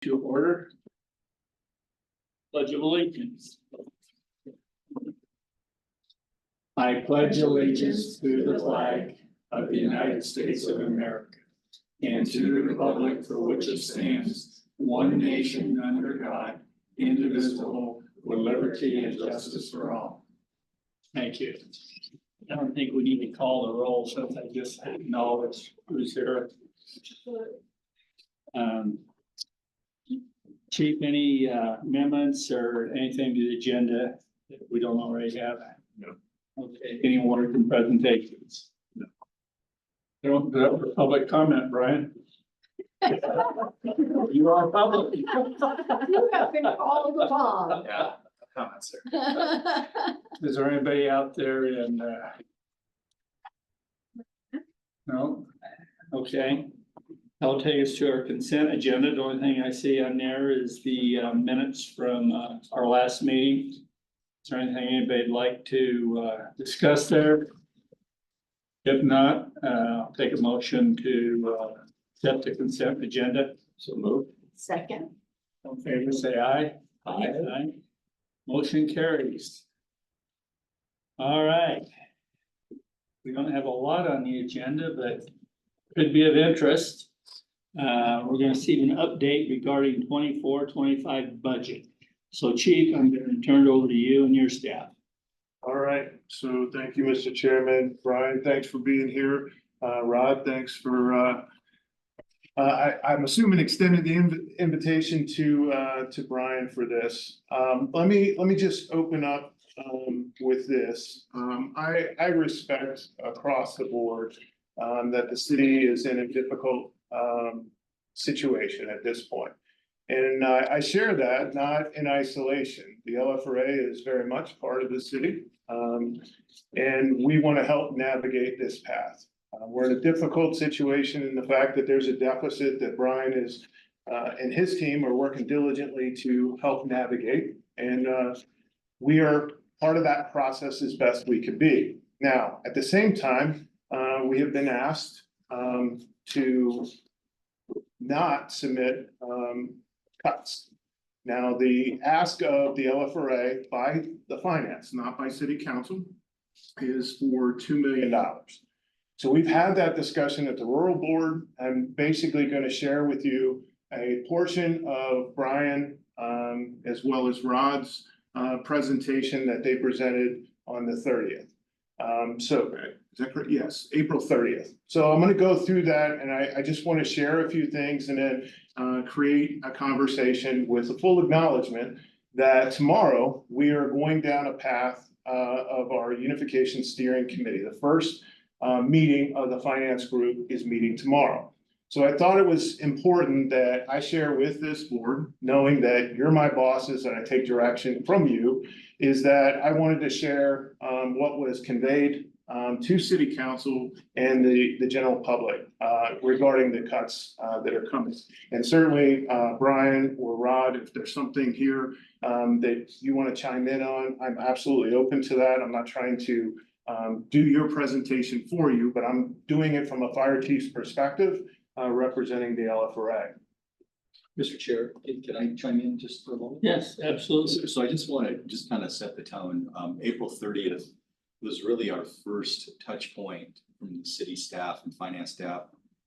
To order. Pledge of Allegiance. I pledge allegiance to the flag of the United States of America and to the republic for which it stands, one nation under God, indivisible, with liberty and justice for all. Thank you. I don't think we need to call the roll since I just acknowledged who's here. Chief, any amendments or anything to the agenda that we don't already have? No. Okay, any work and presentations? No. Don't do that for public comment, Brian. You are public. You have been called upon. Yeah, comments, sir. Is there anybody out there in no? Okay. I'll take us to our consent agenda. The only thing I see on there is the minutes from our last meeting. Is there anything anybody'd like to discuss there? If not, I'll take a motion to set the consent agenda. So move. Second. All in favor, say aye. Aye. Aye. Motion carries. All right. We don't have a lot on the agenda, but could be of interest. We're gonna see an update regarding 24-25 budget. So Chief, I'm gonna turn it over to you and your staff. All right, so thank you, Mr. Chairman. Brian, thanks for being here. Rod, thanks for I'm assuming extended the invitation to Brian for this. Let me just open up with this. I respect across the board that the city is in a difficult situation at this point. And I share that not in isolation. The LFRA is very much part of the city. And we want to help navigate this path. We're in a difficult situation in the fact that there's a deficit that Brian is and his team are working diligently to help navigate. And we are part of that process as best we can be. Now, at the same time, we have been asked to not submit cuts. Now, the ask of the LFRA by the finance, not by city council, is for $2 million. So we've had that discussion at the rural board. I'm basically going to share with you a portion of Brian as well as Rod's presentation that they presented on the 30th. So is that correct? Yes, April 30th. So I'm going to go through that, and I just want to share a few things and then create a conversation with a full acknowledgement that tomorrow we are going down a path of our unification steering committee. The first meeting of the finance group is meeting tomorrow. So I thought it was important that I share with this board, knowing that you're my bosses and I take direction from you, is that I wanted to share what was conveyed to city council and the general public regarding the cuts that are coming. And certainly, Brian or Rod, if there's something here that you want to chime in on, I'm absolutely open to that. I'm not trying to do your presentation for you, but I'm doing it from a fire chief's perspective, representing the LFRA. Mr. Chair, can I chime in just for a moment? Yes, absolutely. So I just want to just kind of set the tone. April 30th was really our first touch point from the city staff and finance staff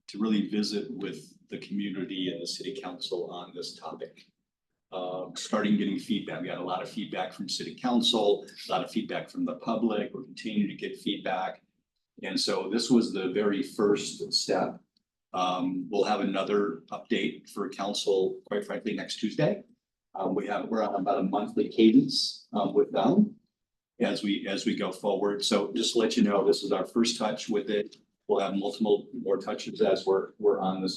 to really visit with the community and the city council on this topic. Starting getting feedback. We got a lot of feedback from city council, a lot of feedback from the public. We're continuing to get feedback. And so this was the very first step. We'll have another update for council, quite frankly, next Tuesday. We're on about a monthly cadence with them as we go forward. So just to let you know, this is our first touch with it. We'll have multiple more touches as we're on this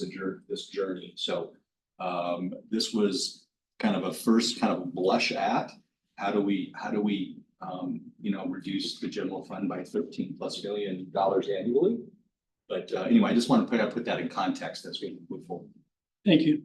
journey. So this was kind of a first kind of blush at how do we reduce the general fund by $13+ million annually. But anyway, I just want to put that in context as we move forward. Thank you.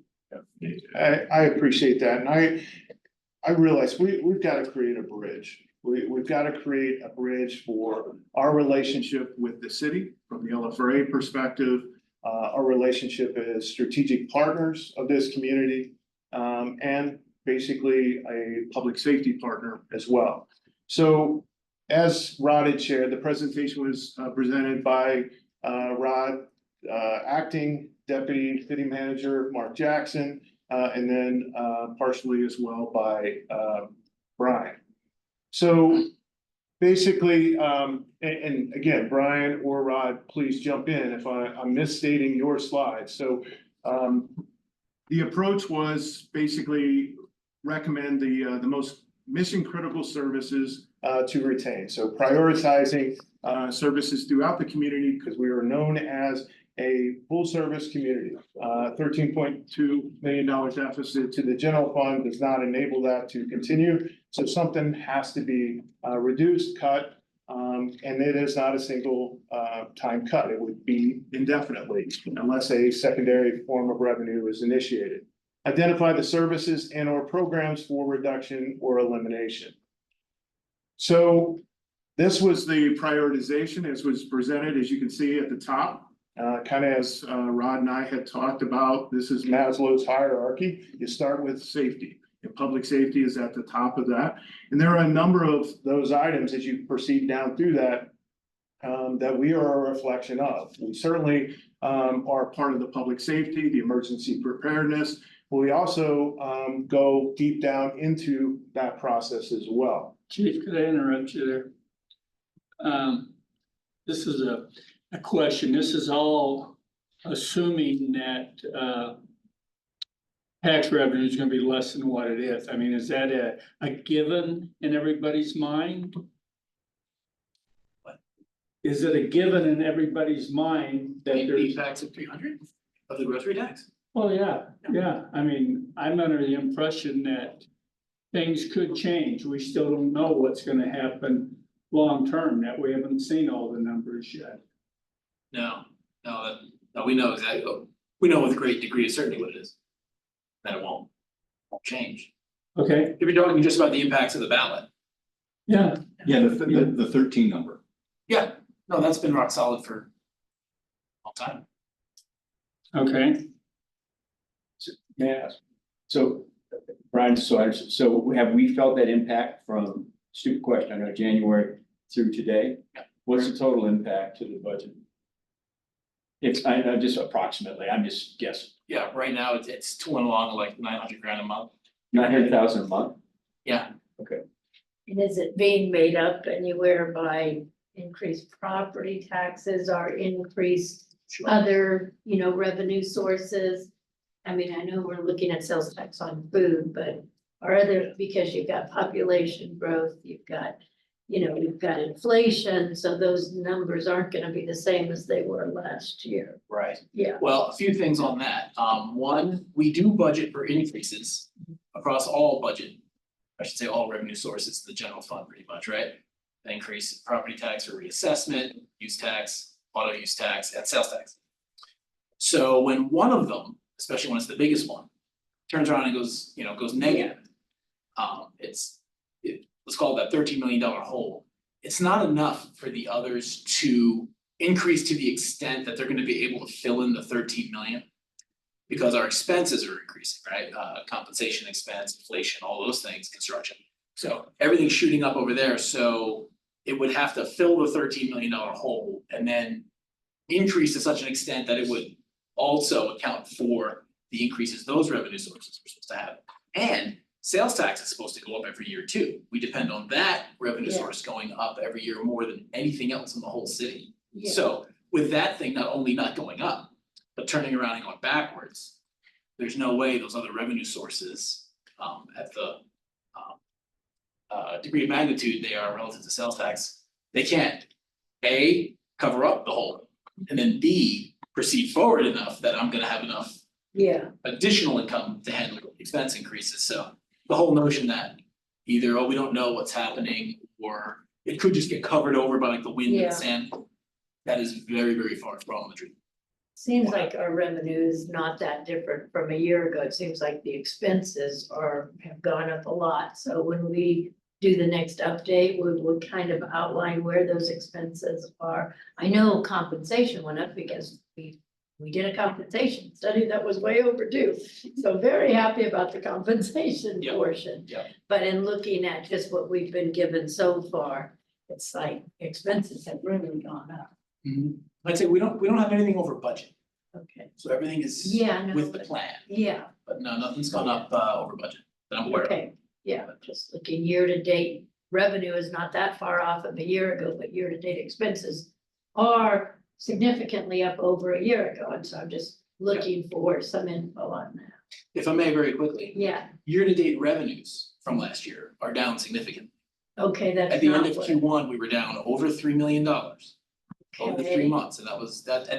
I appreciate that. And I realize we've got to create a bridge. We've got to create a bridge for our relationship with the city from the LFRA perspective, our relationship as strategic partners of this community, and basically a public safety partner as well. So as Rod had shared, the presentation was presented by Rod, acting deputy city manager Mark Jackson, and then partially as well by Brian. So basically, and again, Brian or Rod, please jump in if I'm misstating your slides. So the approach was basically recommend the most mission critical services to retain. So prioritizing services throughout the community because we are known as a full service community. $13.2 million deficit to the general fund does not enable that to continue. So something has to be reduced, cut, and it is not a single time cut. It would be indefinitely unless a secondary form of revenue is initiated. Identify the services and or programs for reduction or elimination. So this was the prioritization as was presented, as you can see at the top. Kind of as Rod and I had talked about, this is Maslow's hierarchy. You start with safety, and public safety is at the top of that. And there are a number of those items as you proceed down through that, that we are a reflection of. We certainly are part of the public safety, the emergency preparedness. But we also go deep down into that process as well. Chief, could I interrupt you there? This is a question. This is all assuming that tax revenue is gonna be less than what it is. I mean, is that a given in everybody's mind? Is it a given in everybody's mind that The there's? tax of 300 of the grocery tax? Well, yeah. I mean, I'm under the impression that things could change. We still don't know what's gonna happen long-term, that we haven't seen all the numbers yet. No, we know exactly, we know with a great degree of certainty what it is. That it won't change. Okay, If you're talking just about the impacts of the ballot, yeah, Yeah, the 13 number. yeah, no, that's been rock solid for a long time. okay. May I ask? So, Brian, so have we felt that impact from, stupid question, I know January through today? Yeah. What's the total impact to the budget? It's, I know, just approximately, I'm just guessing, Yeah, right now it's tooling along like 900 grand a month. 900,000 a month? Yeah, And is it being made up anywhere by increased property taxes or increased other, revenue sources? I mean, I know we're looking at sales tax on food, but are other, because you've got population growth, you've got inflation, so those numbers aren't gonna be the same as they were last year. right. Yeah. Well, a few things on that. One, we do budget for increases across all budget. I should say all revenue sources, the general fund pretty much, right? An increase in property tax or reassessment, use tax, auto use tax, and sales tax. So when one of them, especially when it's the biggest one, turns around and goes negative. Let's call it that $13 million hole. It's not enough for the others to increase to the extent that they're gonna be able to fill in the 13 million. Because our expenses are increasing, right? Compensation expense, inflation, all those things, construction. So everything's shooting up over there, so it would have to fill the $13 million hole and then increase to such an extent that it would also account for the increases those revenue sources are supposed to have. And sales tax is supposed to go up every year too. We depend on that revenue Yeah. source going up every year more than anything else in the whole city. Yeah. So with that thing not only not going up, but turning around and going backwards, there's no way those other revenue sources at the degree of magnitude they are relative to sales tax, they can't A, cover up the hole, and then B, proceed forward enough that I'm gonna have enough Yeah, additional income to handle expense increases. So the whole notion that either, we don't know what's happening, or it could just get covered over by like the wind and Yeah. the sand, that is very, very far from the truth. seems like our revenue is not that different from a year ago. It seems like the expenses have gone up a lot. So when we do the next update, we will kind of outline where those expenses are. I know compensation went up because we we did a compensation study that was way overdue. So very happy about the compensation Yep. portion. Yep. But in looking at just what we've been given so far, it's like expenses have really gone up. I'd say we don't have anything over budget, Okay, so everything is yeah, no, with the but- plan, yeah, but no, nothing's gone up over budget that I'm aware of. okay, yeah, just looking year to date, revenue is not that far off of a year ago, but year to date expenses are significantly up over a year ago, and so I'm just looking for some info on that. If I may very quickly, Yeah, year-to-date revenues from last year are down significantly. okay, that's At the end not of what. Q1, we were down over $3 million over the 3 Okay. months, and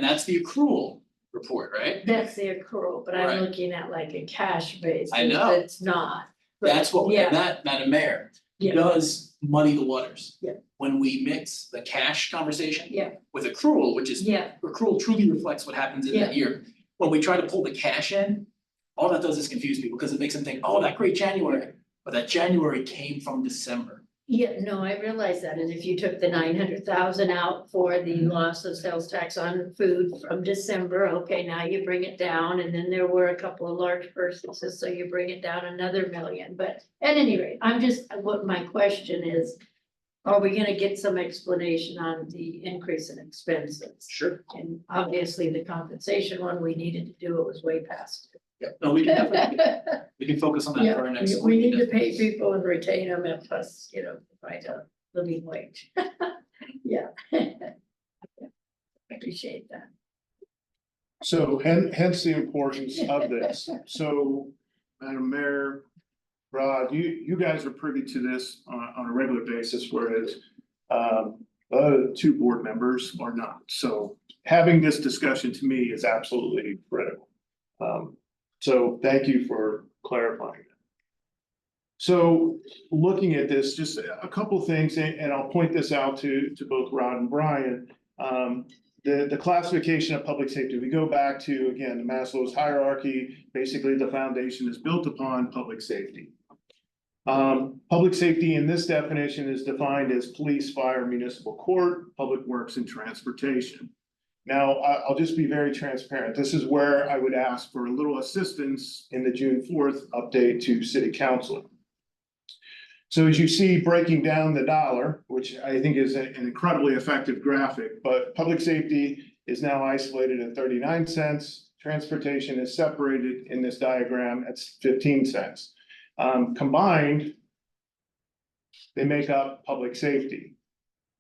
that's the accrual report, right? That's the accrual, but I'm Right. looking at like a cash basis. I know. It's not. But That's what, yeah, and that, Madam Mayor, Yeah. does muddy the waters. Yeah. When we mix the cash conversation. Yeah. With accrual, which is, Yeah, accrual truly reflects what happens in that year. When we try to pull the cash in, all that does is confuse people, because it makes them think, oh, that great January, but that January came from December. yeah, no, I realize that, and if you took the 900,000 out for the loss of sales tax on food from December, okay, now you bring it down, and then there were a couple of large purchases, so you bring it down another million, but at any rate, what my question is, are we gonna get some explanation on the increase in expenses? Sure. And obviously, the compensation one, we needed to do, it was way past. Yeah, no, we can definitely, we can focus on that Yeah, for our next. we need to meeting. pay people and retain them and plus, provide a living wage. Yeah. Appreciate that. So hence the importance of this. So, Madam Mayor, Rod, you guys are privy to this on a regular basis, whereas two board members are not. So having this discussion to me is absolutely critical. So thank you for clarifying that. So looking at this, just a couple things, and I'll point this out to both Rod and Brian. The classification of public safety, we go back to, again, Maslow's hierarchy. Basically, the foundation is built upon public safety. Public safety in this definition is defined as police, fire, municipal court, public works, and transportation. Now, I'll just be very transparent. This is where I would ask for a little assistance in the June 4th update to city council. So as you see, breaking down the dollar, which I think is an incredibly effective graphic, but public safety is now isolated at 39 cents. Transportation is separated in this diagram at 15 cents. Combined, they make up public safety.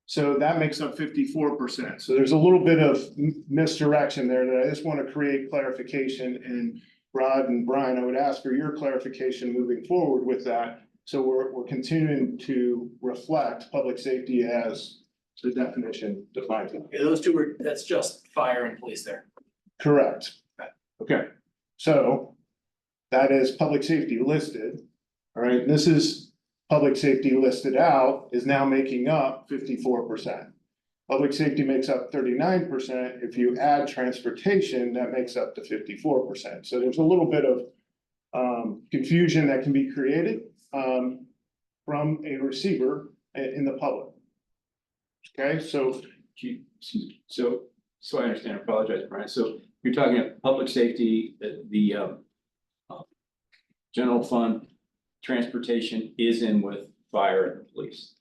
So that makes up 54%. So there's a little bit of misdirection there that I just want to create clarification. And Rod and Brian, I would ask for your clarification moving forward with that. So we're continuing to reflect public safety as the definition defines it. Yeah, those two were, that's just fire and police there. Correct. Okay, so that is public safety listed. All right, this is public safety listed out is now making up 54%. Public safety makes up 39%. If you add transportation, that makes up to 54%. So there's a little bit of confusion that can be created from a receiver in the public. Okay, so So I understand, I apologize, Brian. So you're talking about public safety, the general fund, transportation is in with fire and police.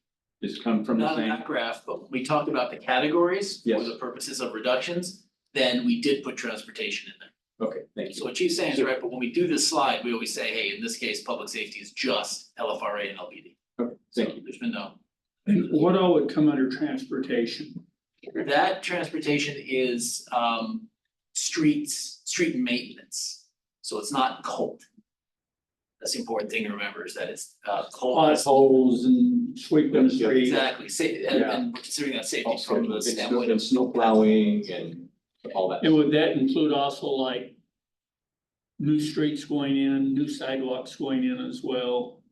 Does it come from the Not in same? that graph, but when we talked about the categories for Yes. the purposes of reductions, then we did put transportation in there. Okay, thank So you. what Chief's saying is right, but when we do this slide, we always say, hey, in this case, public safety is just LFRA and LBD. Okay, So thank you. there's been no. And what all would come under transportation? That transportation is street maintenance, so it's not cold. That's the important thing to remember is that it's cold. Potholes and sweeping the street. Exactly, Yeah. and we're considering that safety Also, from the and standpoint of. snow plowing and all that. And would that include also like new streets going in, new sidewalks going in as well?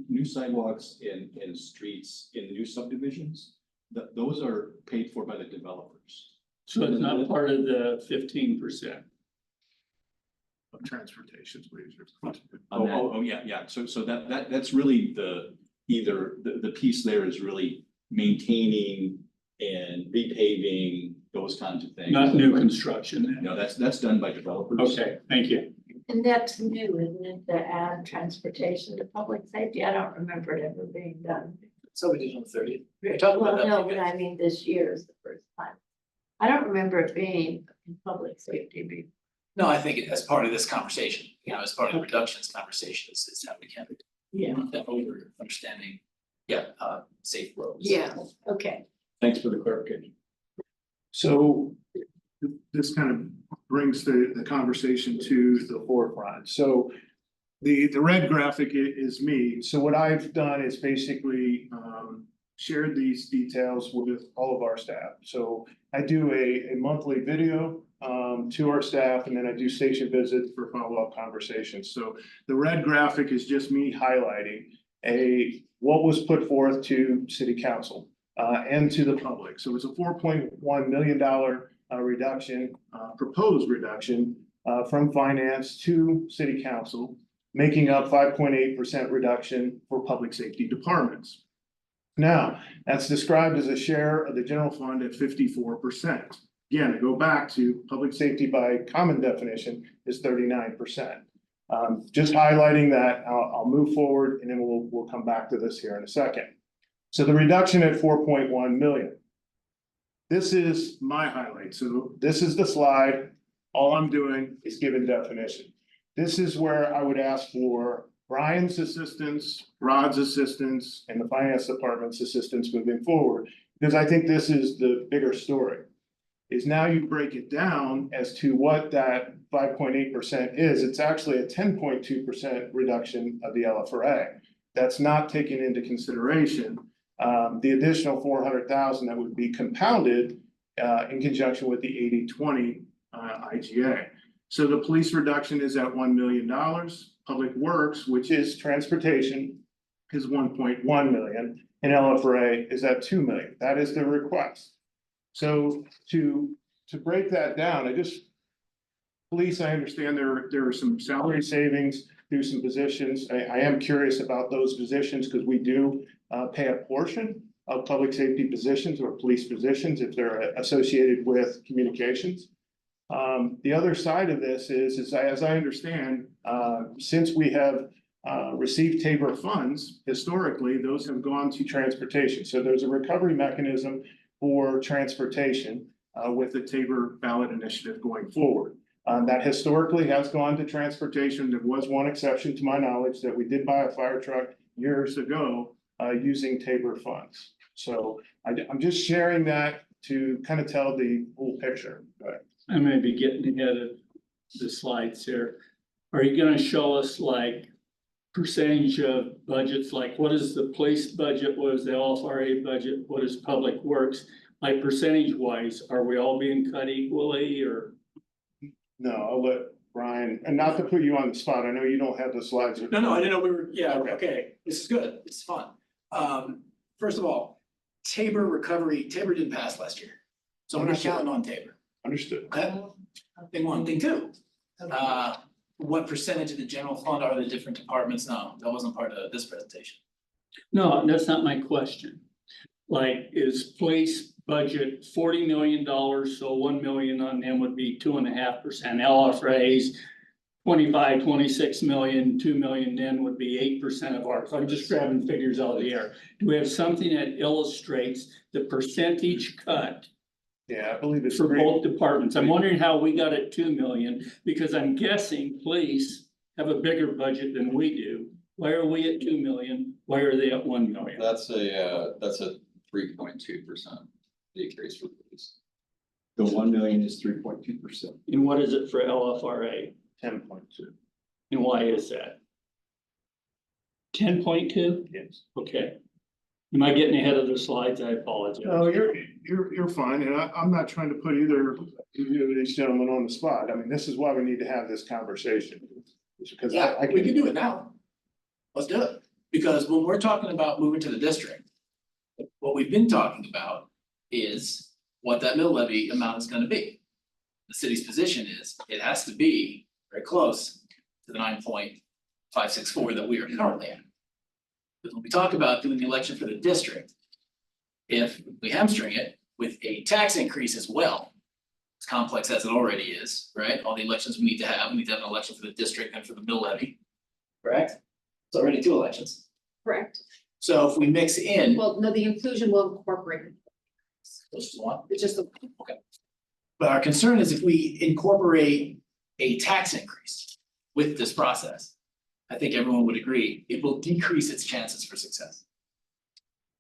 New sidewalks in streets in new subdivisions, those are paid for by the developers. So it's not part of the 15%. of transportation, please. Oh, yeah, so that's really the piece there is really maintaining and repaving those kinds of things. Not new construction. No, that's done by developers. Okay, thank you. And that's new, isn't it, to add transportation to public safety? I don't remember it ever being done. So we did on the 30th. We were talking about Well, that. no, again. but I mean, this year is the first time. I don't remember it being in public safety before. No, I think as part of this conversation, as part of the reductions conversation, is how we can. That over understanding, safe roads. Yeah, okay. Thanks for the clarification. So this kind of brings the conversation to the forefront. So the red graphic is me. So what I've done is basically shared these details with all of our staff. So I do a monthly video to our staff, and then I do station visits for follow-up conversations. So the red graphic is just me highlighting what was put forth to city council and to the public. So it's a $4.1 million reduction, proposed reduction from finance to city council, making up 5.8% reduction for public safety departments. Now, that's described as a share of the general fund at 54%. Again, I go back to public safety by common definition is 39%. Just highlighting that, I'll move forward and then we'll come back to this here in a second. So the reduction at 4.1 million. This is my highlight. So this is the slide. All I'm doing is giving definition. This is where I would ask for Brian's assistance, Rod's assistance, and the finance department's assistance moving forward. Because I think this is the bigger story. Is now you break it down as to what that 5.8% is. It's actually a 10.2% reduction of the LFRA. That's not taken into consideration the additional 400,000 that would be compounded in conjunction with the 80/20 IGA. So the police reduction is at $1 million. Public Works, which is transportation, is 1.1 million, and LFRA is at 2 million. That is the request. So to break that down, police, I understand there are some salary savings through some positions. I am curious about those positions because we do pay a portion of public safety positions or police positions if they're associated with communications. The other side of this is as I understand, since we have received Tabor funds, historically, those have gone to transportation. So there's a recovery mechanism for transportation with the Tabor ballot initiative going forward. That historically has gone to transportation. There was one exception to my knowledge that we did buy a fire truck years ago using Tabor funds. So I'm just sharing that to kind of tell the whole picture. I may be getting ahead of the slides here. Are you gonna show us like percentage of budgets, like what is the police budget, what is the LFRA budget, what is public works? Like percentage wise, are we all being cut equally or? No, I'll let Brian, and not to put you on the spot, I know you don't have the slides. No, I didn't know we were, okay, this is good, it's fun. First of all, Tabor didn't pass last year. So we're not counting on Tabor, Understood. okay? Thing one, thing two. What percentage of the general fund are the different departments? No, that wasn't part of this presentation. No, that's not my question. Like, is police budget $40 million, so 1 million on them would be 2.5%. LFRA's 26 million, 2 million then would be 8% of ours. I'm just grabbing figures out of the air. Do we have something that illustrates the percentage cut Yeah, I believe it's for great. both departments? I'm wondering how we got at 2 million, because I'm guessing police have a bigger budget than we do. Why are we at 2 million? Why are they at 1 million? That's a 3.2% decrease for police. The 1 million is 3.2%. And what is it for LFRA? 10.2. And why is that? 10.2? Yes. Okay. Am I getting ahead of the slides? I apologize. No, you're fine, and I'm not trying to put either of these gentlemen on the spot. I mean, this is why we need to have this conversation. Because Yeah, I we can, can do it now. Let's do it, because when we're talking about moving to the district, what we've been talking about is what that mill levy amount is gonna be. The city's position is, it has to be very close to the 9.564 that we are currently at. Because when we talk about doing the election for the district, if we hamstring it with a tax increase as well, as complex as it already is, right? All the elections we need to have an election for the district and for the mill levy. Correct? It's already 2 elections. Correct. So if we mix in, Well, no, the inclusion will incorporate, those just one. it's just the, But our concern is if we incorporate a tax increase with this process, I think everyone would agree, it will decrease its chances for success.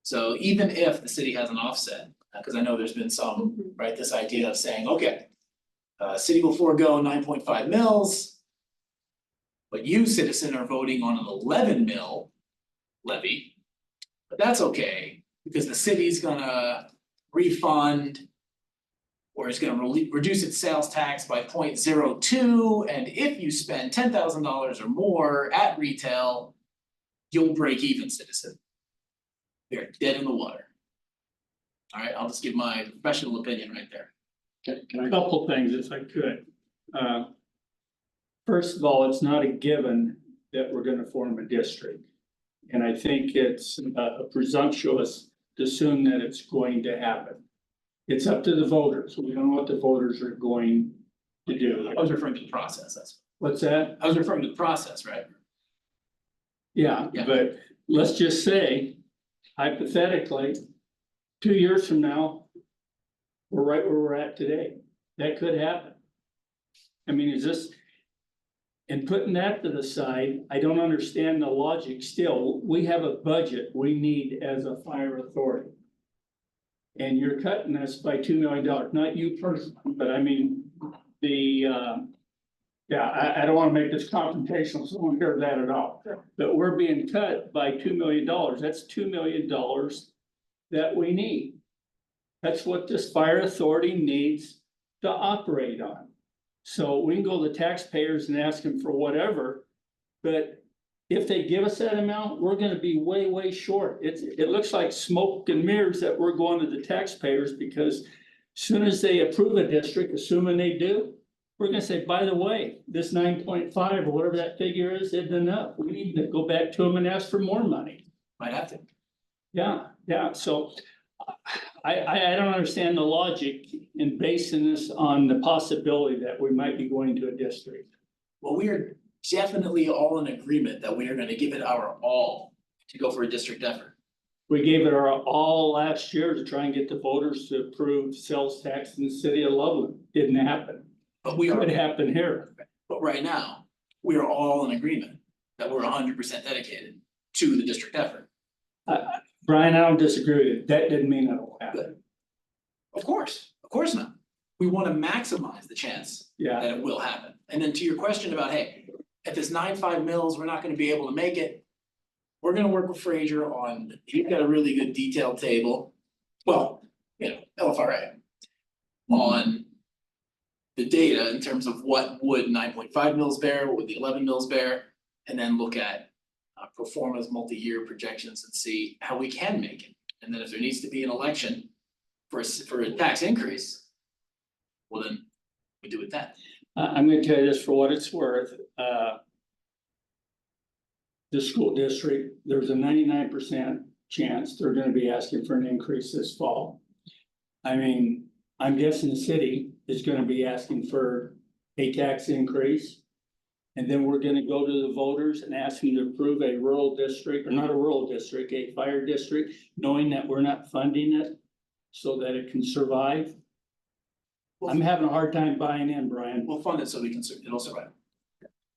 So even if the city has an offset, because I know there's been some, right, this idea of saying, okay, city will forego 9.5 mils. But you, citizen, are voting on an 11 mil levy. But that's okay, because the city's gonna refund or it's gonna reduce its sales tax by 0.02, and if you spend $10,000 or more at retail, you'll break even, citizen. They're dead in the water. Alright, I'll just give my professional opinion right there. A couple things if I could. First of all, it's not a given that we're gonna form a district. And I think it's presumptuous to assume that it's going to happen. It's up to the voters. We don't know what the voters are going to do. I was referring to the process, that's, What's that? I was referring to the process, right? Yeah, Yeah. but let's just say hypothetically, 2 years from now, we're right where we're at today. That could happen. I mean, is this? And putting that to the side, I don't understand the logic still. We have a budget we need as a fire authority. And you're cutting us by $2 million, not you personally, but I mean, yeah, I don't wanna make this confrontational, so I don't hear that at all. But we're being cut by $2 million. That's $2 million that we need. That's what this fire authority needs to operate on. So we can go to the taxpayers and ask them for whatever, but if they give us that amount, we're gonna be way, way short. It looks like smoke and mirrors that we're going to the taxpayers because soon as they approve a district, assuming they do, we're gonna say, by the way, this 9.5 or whatever that figure is, isn't enough. We need to go back to them and ask for more money. Might have to. Yeah, so I don't understand the logic in basing this on the possibility that we might be going to a district. Well, we are definitely all in agreement that we are gonna give it our all to go for a district effort. We gave it our all last year to try and get the voters to approve sales tax in the city of Loveland. Didn't happen. But we are, Could happen here. but right now, we are all in agreement that we're 100% dedicated to the district effort. Brian, I don't disagree with you. That didn't mean it'll happen. Of course not. We wanna maximize the chance Yeah, that it will happen. And then to your question about, hey, if it's 9.5 mils, we're not gonna be able to make it. We're gonna work with Frazier on, he's got a really good detailed table, well, you know, LFRA. On the data in terms of what would 9.5 mils bear, what would the 11 mils bear, and then look at pro forma's multi-year projections and see how we can make it. And then if there needs to be an election for a tax increase, well then, we do it then. I'm gonna tell you this for what it's worth. The school district, there's a 99% chance they're gonna be asking for an increase this fall. I mean, I'm guessing the city is gonna be asking for a tax increase. And then we're gonna go to the voters and ask them to approve a rural district, or not a rural district, a fire district, knowing that we're not funding it so that it can survive. I'm having a hard time buying in, Brian. We'll fund it so we can, it'll survive.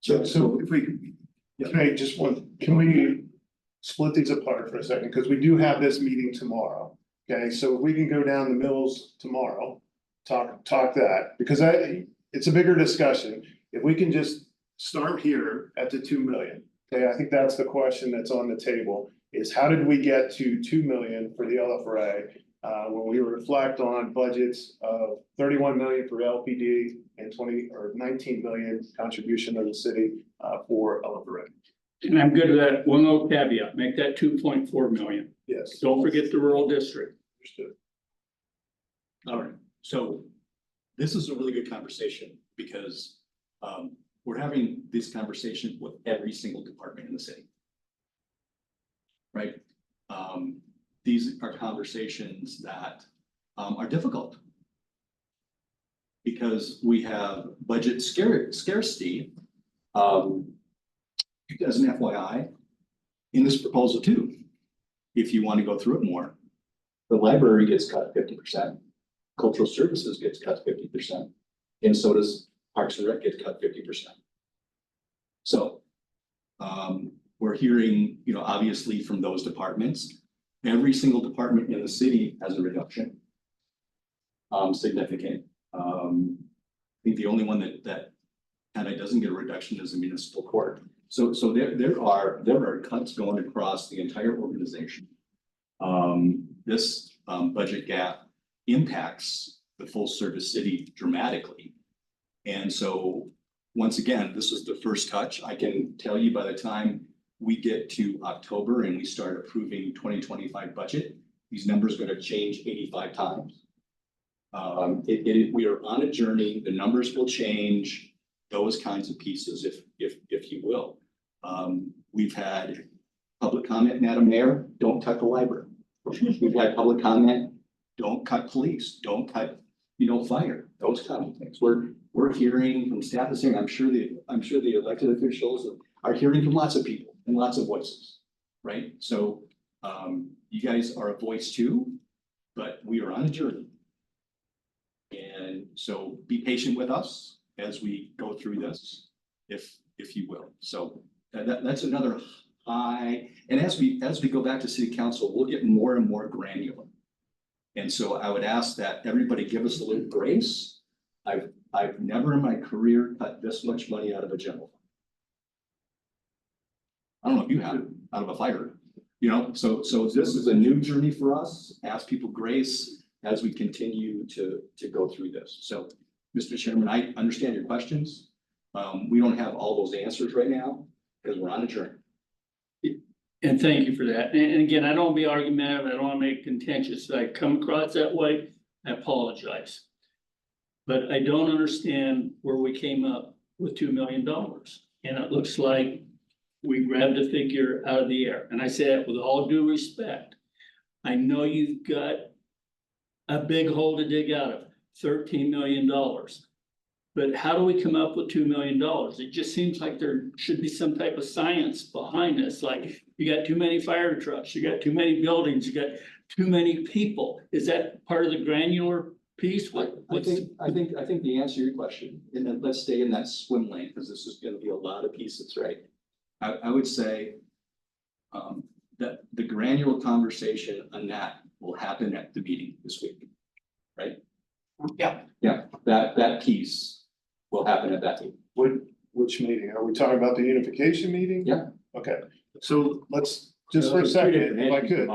So if we, can we split these apart for a second, because we do have this meeting tomorrow. Okay, so if we can go down the mills tomorrow, talk that, because it's a bigger discussion. If we can just start here at the 2 million, okay, I think that's the question that's on the table, is how did we get to 2 million for the LFRA? When we reflect on budgets of 31 million for LPD and 19 million contribution to the city for LFRA. And I'm good with that. One little caveat, make that 2.4 million. Yes. Don't forget the rural district. Understood. All right, so this is a really good conversation because we're having this conversation with every single department in the city. Right? These are conversations that are difficult. because we have budget scarcity. As an FYI, in this proposal too, if you want to go through it more, the library gets cut 50%, cultural services gets cut 50%, and so does Parks and Rec gets cut 50%. So we're hearing, you know, obviously from those departments, every single department in the city has a reduction. Significant. I think the only one that kind of doesn't get a reduction is the municipal court. So there are cuts going across the entire organization. This budget gap impacts the full service city dramatically. And so, once again, this is the first touch. I can tell you by the time we get to October and we start approving 2025 budget, these numbers are going to change 85 times. We are on a journey. The numbers will change, those kinds of pieces, if you will. We've had public comment, Madam Mayor, don't cut the library. We've had public comment, don't cut police, don't cut, you know, fire, those kind of things. We're hearing from staff is saying, I'm sure the elected officials are hearing from lots of people and lots of voices, right? So you guys are a voice too, but we are on a journey. And so be patient with us as we go through this, if you will. So that's another high. And as we go back to city council, we'll get more and more granular. And so I would ask that everybody give us a little grace. I've never in my career cut this much money out of a general fund. I don't know if you have, out of a fire, you know, so this is a new journey for us. Ask people grace as we continue to go through this. So, Mr. Chairman, I understand your questions. We don't have all those answers right now because we're on a journey. And thank you for that. And again, I don't want to be argumentative. I don't want to make contentious. If I come across that way, I apologize. But I don't understand where we came up with $2 million. And it looks like we grabbed a figure out of the air. And I say that with all due respect. I know you've got a big hole to dig out of, $13 million. But how do we come up with $2 million? It just seems like there should be some type of science behind this. Like you got too many fire trucks, you got too many buildings, you got too many people. Is that part of the granular piece? I think the answer to your question, and then let's stay in that swim lane because this is going to be a lot of pieces, right? I would say that the granular conversation on that will happen at the meeting this week, right? Yeah. Yeah, that piece will happen at that meeting. Which meeting? Are we talking about the unification meeting? Yeah. Okay, so let's, just for a second, if I could,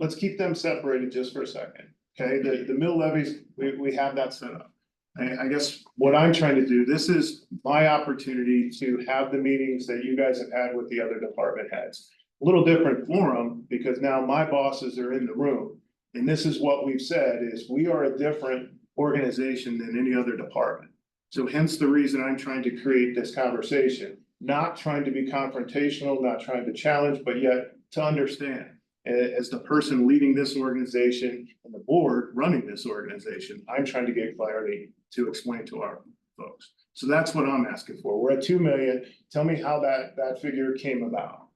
let's keep them separated just for a second. Okay, the mill levies, we have that set up. I guess what I'm trying to do, this is my opportunity to have the meetings that you guys have had with the other department heads. A little different forum because now my bosses are in the room. And this is what we've said is we are a different organization than any other department. So hence the reason I'm trying to create this conversation, not trying to be confrontational, not trying to challenge, but yet to understand. As the person leading this organization and the board running this organization, I'm trying to get clarity to explain to our folks. So that's what I'm asking for. We're at 2 million. Tell me how that figure came about.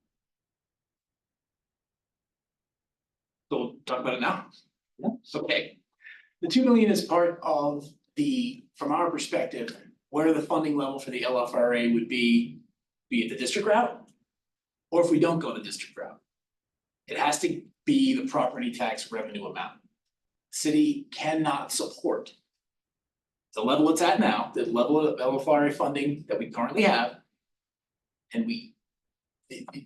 So we'll talk about it now. Yeah. Okay. The 2 million is part of from our perspective, where the funding level for the LFRA would be it the district route? Or if we don't go the district route, it has to be the property tax revenue amount. City cannot support the level it's at now, the level of LFRA funding that we currently have. And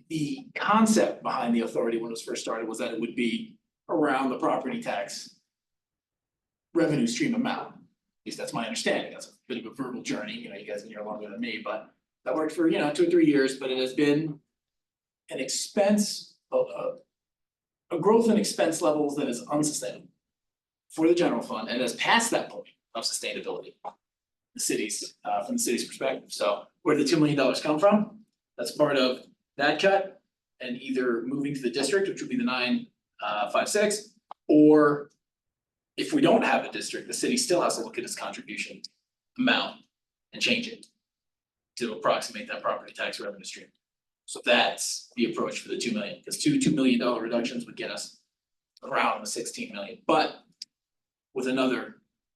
the concept behind the authority when it was first started was that it would be around the property tax revenue stream amount. At least that's my understanding. That's a bit of a verbal journey. You know, you guys have been here longer than me, but that worked for, 2 or 3 years, but it has been an expense, a growth in expense levels that is unsustainable for the general fund and has passed that point of sustainability. The cities, from the city's perspective. So where did the $2 million come from? That's part of that cut and either moving to the district, which would be the 956, or if we don't have a district, the city still has to look at its contribution amount and change it to approximate that property tax revenue stream. So that's the approach for the 2 million, because $2 million reductions would get us around the 16 million, but with another,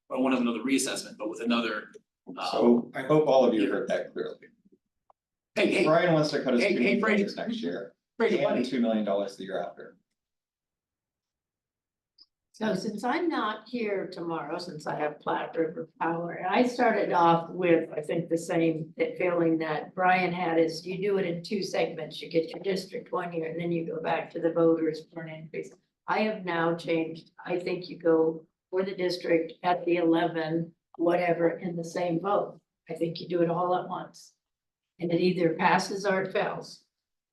or one of another reassessment, but with another, So I hope all of you heard that clearly. hey, Brian wants to cut his hey, $2 hey, million Fraser. next year, Fraser, and buddy. $2 million the year after. So since I'm not here tomorrow, since I have Platte River Power, I started off with, I think, the same feeling that Brian had is you do it in two segments. You get your district 1 year and then you go back to the voters for an increase. I have now changed. I think you go for the district at the 11, whatever, in the same vote. I think you do it all at once. And it either passes or it fails.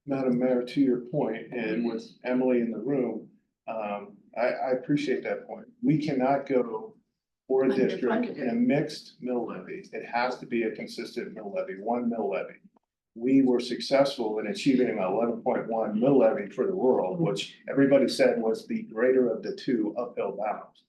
Madam Mayor, to your point, and with Emily in the room, I appreciate that point. We cannot go for a district in a mixed mill levy. It has to be a consistent mill levy, one mill levy. We were successful in achieving an 11.1 mill levy for the rural, which everybody said was the greater of the two uphill battles.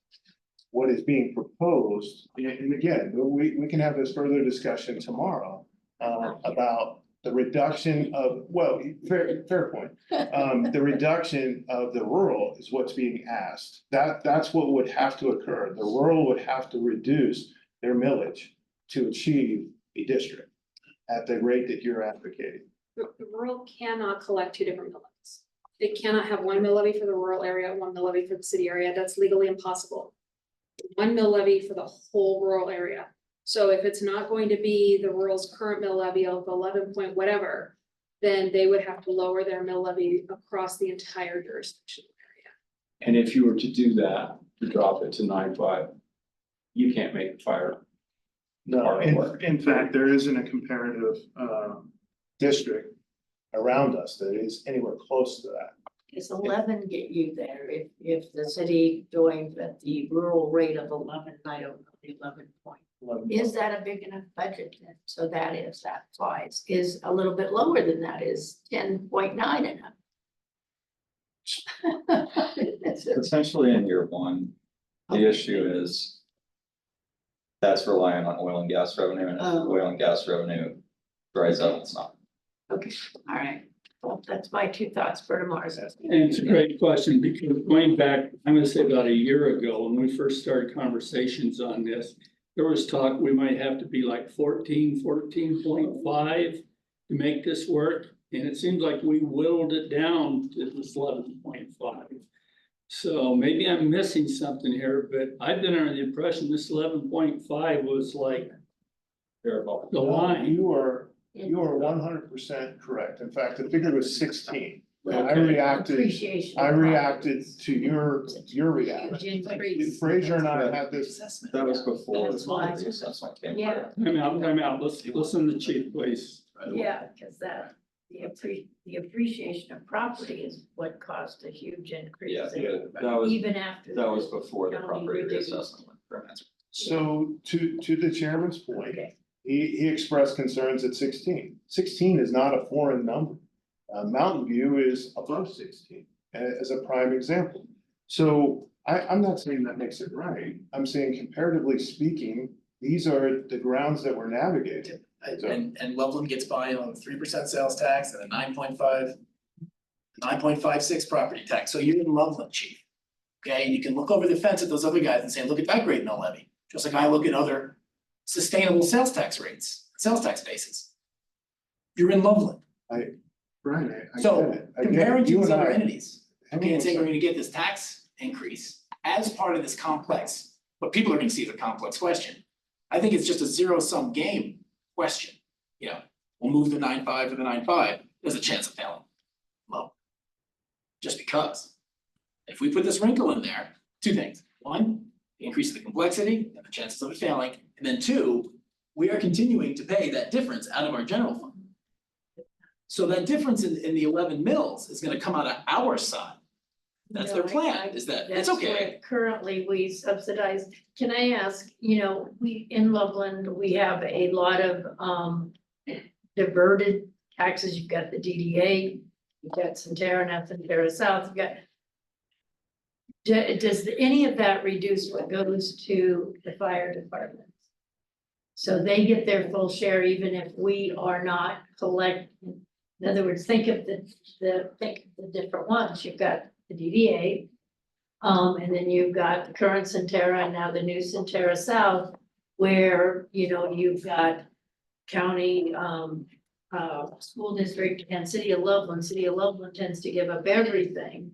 What is being proposed, and again, we can have this further discussion tomorrow, about the reduction of, well, fair point. The reduction of the rural is what's being asked. That's what would have to occur. The rural would have to reduce their millage to achieve a district at the rate that you're advocating. The rural cannot collect two different mill levies. They cannot have one mill levy for the rural area, one mill levy for the city area. That's legally impossible. One mill levy for the whole rural area. So if it's not going to be the rural's current mill levy of 11 point whatever, then they would have to lower their mill levy across the entire jurisdiction area. And if you were to do that, to drop it to 9.5, you can't make the fire. No, in fact, there isn't a comparative district around us that is anywhere close to that. Does 11 get you there? If the city joins at the rural rate of 11, I don't know, the 11 point. Is that a big enough budget then? So that flies. Is a little bit lower than that, is 10.9 enough? Essentially in year one, the issue is that's relying on oil and gas revenue, and if oil and gas revenue dries up, it's not. Okay, all right. Well, that's my two thoughts for tomorrow's. And it's a great question because going back, I'm gonna say about a year ago, when we first started conversations on this, there was talk we might have to be like 14.5 to make this work. And it seems like we whittled it down to this 11.5. So maybe I'm missing something here, but I've been under the impression this 11.5 was like the line. You are 100% correct. In fact, the figure was 16. And I Okay. reacted Appreciation. to of your Huge reaction. increase. Fraser and I had this, Assessment. That was before That's the why. reassessment came. Yeah. Time out. Let's listen to the chief, please. Yeah, because the appreciation of property is what caused a huge increase. Yeah, there, that was, even after. that was before the county property reduced. reassessment went from that. so to the chairman's point, Okay, he expressed concerns at 16. 16 is not a foreign number. Mountain View is above 16 as a prime example. So I'm not saying that makes it right. I'm saying comparatively speaking, these are the grounds that we're navigating. And Loveland gets by on 3% sales tax and a 9.56 property tax, so you're in Loveland, chief. Okay, and you can look over the fence at those other guys and say, look at that great mill levy, just like I look at other sustainable sales tax rates, sales tax bases. You're in Loveland, Brian, I so get it. I get it. comparing to You these and other I- entities, hang on okay, one and saying we're second. gonna get this tax increase as part of this complex, what people are gonna see as a complex question. I think it's just a zero-sum game question, you know, we'll move the 9.5 to the 9.5, there's a chance of failing. Low. Just because. If we put this wrinkle in there, two things, one, the increase of the complexity and the chances of it failing, and then two, we are continuing to pay that difference out of our general fund. So that difference in the 11 mills is gonna come out of our side. That's their No, plan, is that, it's that's okay, what currently we subsidize. Can I ask, we, in Loveland, we have a lot of, diverted taxes. You've got the DDA, you've got Centerra, not Centerra South, you've got. Does any of that reduce what goes to the fire department? So they get their full share even if we are not collecting. In other words, think of the different ones. You've got the DDA. And then you've got the current Centerra and now the new Centerra South, where, you know, you've got county, school district and City of Loveland. City of Loveland tends to give up everything.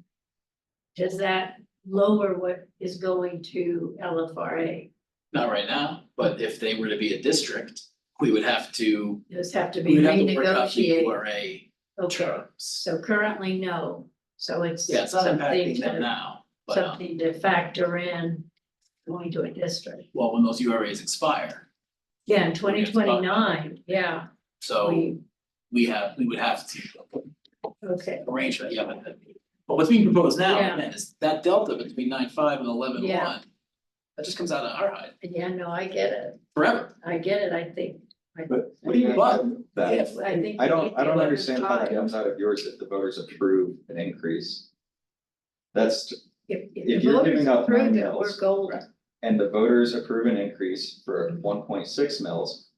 Does that lower what is going to LFRA? Not right now, but if they were to be a district, we would have to, Does have to we be would have to work out the renegotiated? URA Okay, terms. so currently, no. So it's Yeah, it's not something impacting them to, now, but something to factor in going to a district. well, when those URAs expire, Yeah, in We twenty have to talk about twenty-nine, yeah, so we, we would have to okay, arrange that, yeah, but what's being proposed now, Yeah. again, is that delta between 9.5 and 11.1. Yeah. That just comes out of our hide yeah, no, I get it, forever. I get it, I think. But. What do you want? That, If, I think. I we don't, need I don't to understand how that time. comes out of yours if the voters approve an increase. That's, If if the you're voters giving up approve 9 it, mils. we're golden. and the voters approve an increase for 1.6 mils.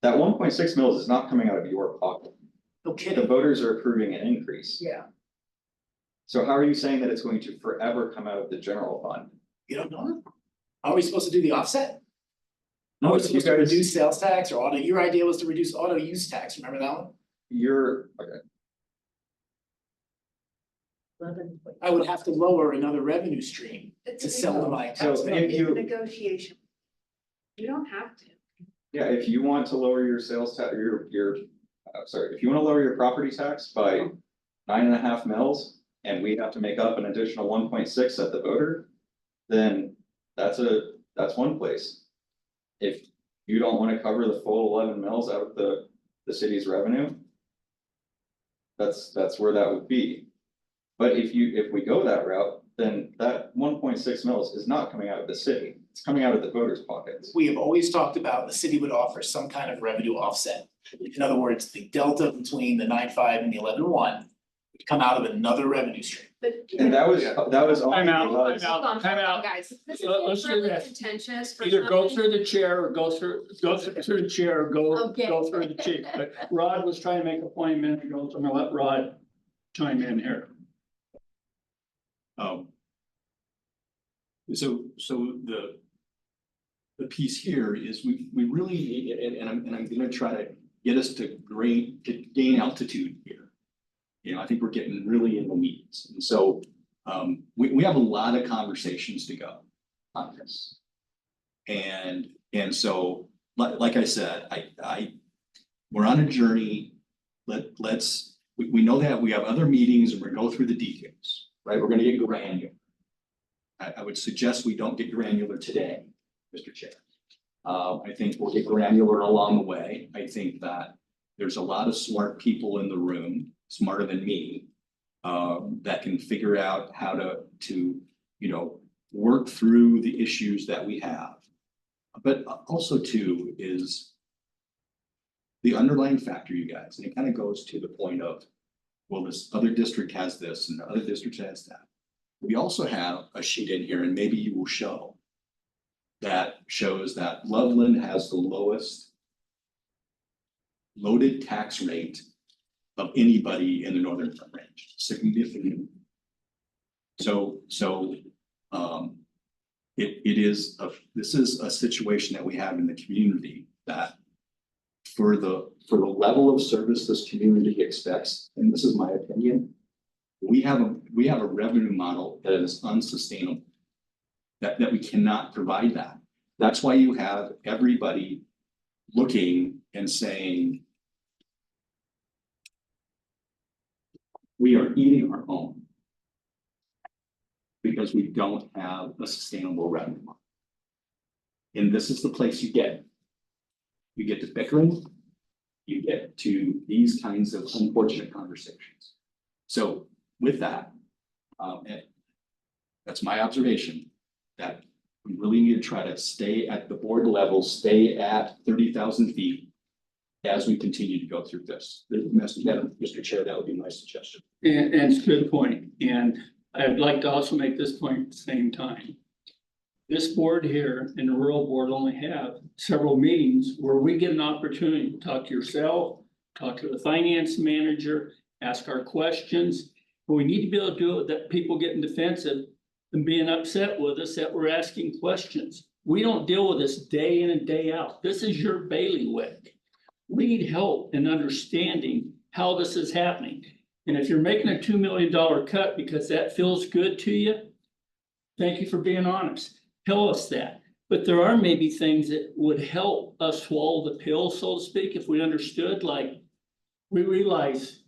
That 1.6 mils is not coming out of your pocket. no The kidding, voters are approving an increase. Yeah. So how are you saying that it's going to forever come out of the general fund? you don't know? Are we supposed to do the offset? No, Are we you supposed to guys, reduce sales tax or auto, your idea was to reduce auto use tax, remember that one? you're, okay, 11. I would have to lower another revenue stream It's to a sell to my So tax. if you- negotiation. You don't have to. yeah, if you want to lower your sales tax, sorry, if you wanna lower your property tax by 9.5 mils. And we have to make up an additional 1.6 at the voter, then that's one place. If you don't wanna cover the full 11 mils out of the city's revenue. That's where that would be. But if we go that route, then that 1.6 mils is not coming out of the city, it's coming out of the voters' pockets. We have always talked about the city would offer some kind of revenue offset. In other words, the delta between the 9.5 and the 11.1 would come out of another revenue stream. But. And that was only I'm out, because- I'm out. Time out. Guys, this Let's is do really this. contentious for Either go something. through the chair or go through the chair or go Okay. through the chief. But Rod was trying to make a point a minute ago, so I'm gonna let Rod chime in here. So the piece here is we really, and I'm gonna try to get us to gain altitude here. You know, I think we're getting really in the weeds, and so we have a lot of conversations to go on this. And so, like I said, we're on a journey. We know that we have other meetings and we're gonna go through the details, right? We're gonna get granular. I would suggest we don't get granular today, Mr. Chair. I think we'll get granular along the way. I think that there's a lot of smart people in the room, smarter than me, that can figure out how to work through the issues that we have. But also too is the underlying factor, you guys, and it kind of goes to the point of, well, this other district has this and the other district has that. We also have a sheet in here, and maybe you will show, that shows that Loveland has the lowest loaded tax rate of anybody in the Northern Front Range, significantly. This is a situation that we have in the community that for the level of service this community expects, and this is my opinion, we have a revenue model that is unsustainable. That we cannot provide that. That's why you have everybody looking and saying, we are eating our own. Because we don't have a sustainable revenue model. And this is the place you get. You get to bickering, you get to these kinds of unfortunate conversations. So with that, and that's my observation, that we really need to try to stay at the board level, stay at 30,000 feet as we continue to go through this. Mr. Chair, that would be my suggestion. And it's a good point. And I'd like to also make this point at the same time. this board here and the rural board only have several meetings where we get an opportunity to talk to yourself, talk to the finance manager, ask our questions. But we need to be able to do it that people getting defensive and being upset with us that we're asking questions. We don't deal with this day in and day out. This is your bailiwick. We need help in understanding how this is happening. And if you're making a $2 million cut because that feels good to you, thank you for being honest. Tell us that. But there are maybe things that would help us swallow the pill, so to speak, if we understood, like we realize